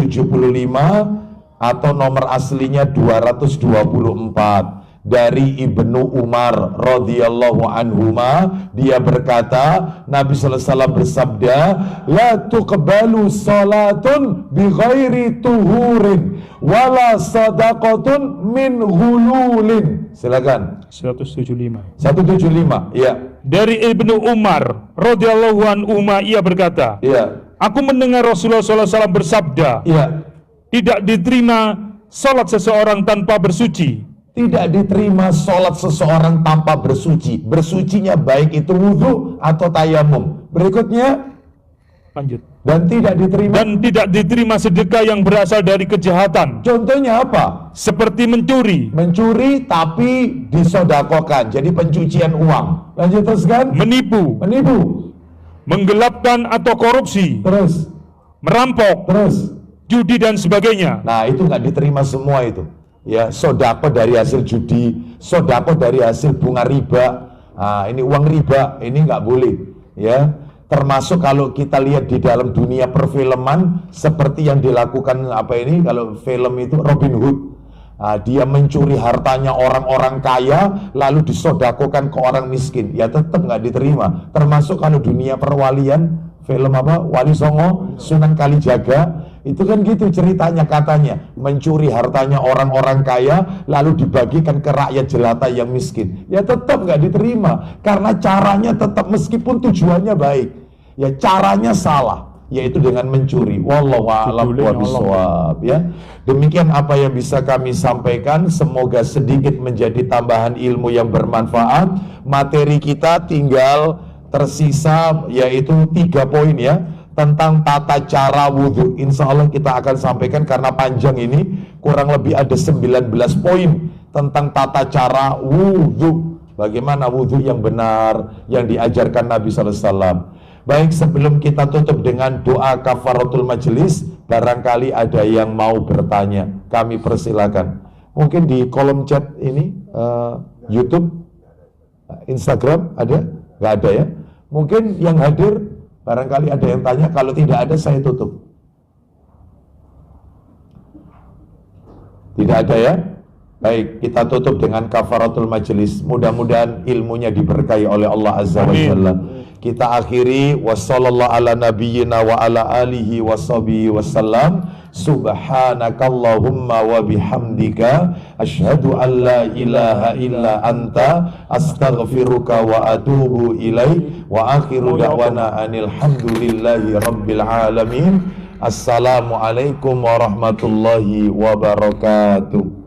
atau nomor aslinya 224. Dari Ibnu Umar radhiyallahu anhuma, dia berkata, Nabi sallallahu alaihi wasallam bersabda, la tuqbalu salatun bi ghairi tuhurin wala sadaqatun min ghululin. Silakan. 175. 175. Iya. Dari Ibnu Umar radhiyallahu anhuma, ia berkata, Iya. aku mendengar Rasulullah SAW bersabda, Iya. tidak diterima salat seseorang tanpa bersuci. Tidak diterima sholat seseorang tanpa bersuci. Bersucinya baik itu wudhu atau tayamum. Berikutnya, Lanjut. dan tidak diterima. Dan tidak diterima sedekah yang berasal dari kejahatan, Contohnya apa? seperti mencuri, Mencuri tapi disodakokan. Jadi pencucian uang. Lanjut teruskan. menipu, Menipu. menggelapkan atau korupsi, Terus. merampok, Terus. judi dan sebagainya. Nah itu nggak diterima semua itu. ya sodako dari hasil judi, sodako dari hasil bunga riba. Nah, ini uang riba, ini nggak boleh, ya. Termasuk kalau kita lihat di dalam dunia perfilman, seperti yang dilakukan kalau film itu Robin Hood. Nah, dia mencuri hartanya orang-orang kaya, lalu disodakokan ke orang miskin, ya tetap nggak diterima. Termasuk kalau dunia perwalian, film Wali Songo, Sunan Kalijaga, itu kan gitu ceritanya, katanya mencuri hartanya orang-orang kaya lalu dibagikan ke rakyat jelata yang miskin, ya tetap nggak diterima karena caranya tetap, meskipun tujuannya baik, ya caranya salah, yaitu dengan mencuri. Wallahu a'lam bishawab, ya. Demikian apa yang bisa kami sampaikan, semoga sedikit menjadi tambahan ilmu yang bermanfaat. Materi kita tinggal tersisa yaitu 3 poin, ya, tentang tata cara wudhu. Insya Allah kita akan sampaikan karena panjang ini, kurang lebih ada 19 poin tentang tata cara wudhu, bagaimana wudhu yang benar yang diajarkan Nabi SAW. Baik, sebelum kita tutup dengan doa kafaratul majelis, barangkali ada yang mau bertanya, kami persilakan. Mungkin di kolom chat ini, YouTube, Instagram ada? Nggak ada, ya? Mungkin yang hadir, barangkali ada yang tanya. Kalau tidak ada, saya tutup. Tidak ada, ya? Baik, kita tutup dengan kafaratul majelis. Mudah-mudahan ilmunya diberkahi oleh Allah Azza wa Jalla. Kita akhiri, wassallallahu ala nabiyyina wa ala alihi washabihi wasallam. Subhanakallahumma wa bihamdika asyhadu an la ilaha illa anta astaghfiruka wa atubu ilaik. Wa akhiru da'wana anil hamdulillahi rabbil alamin. Assalamualaikum warahmatullahi wabarakatuh.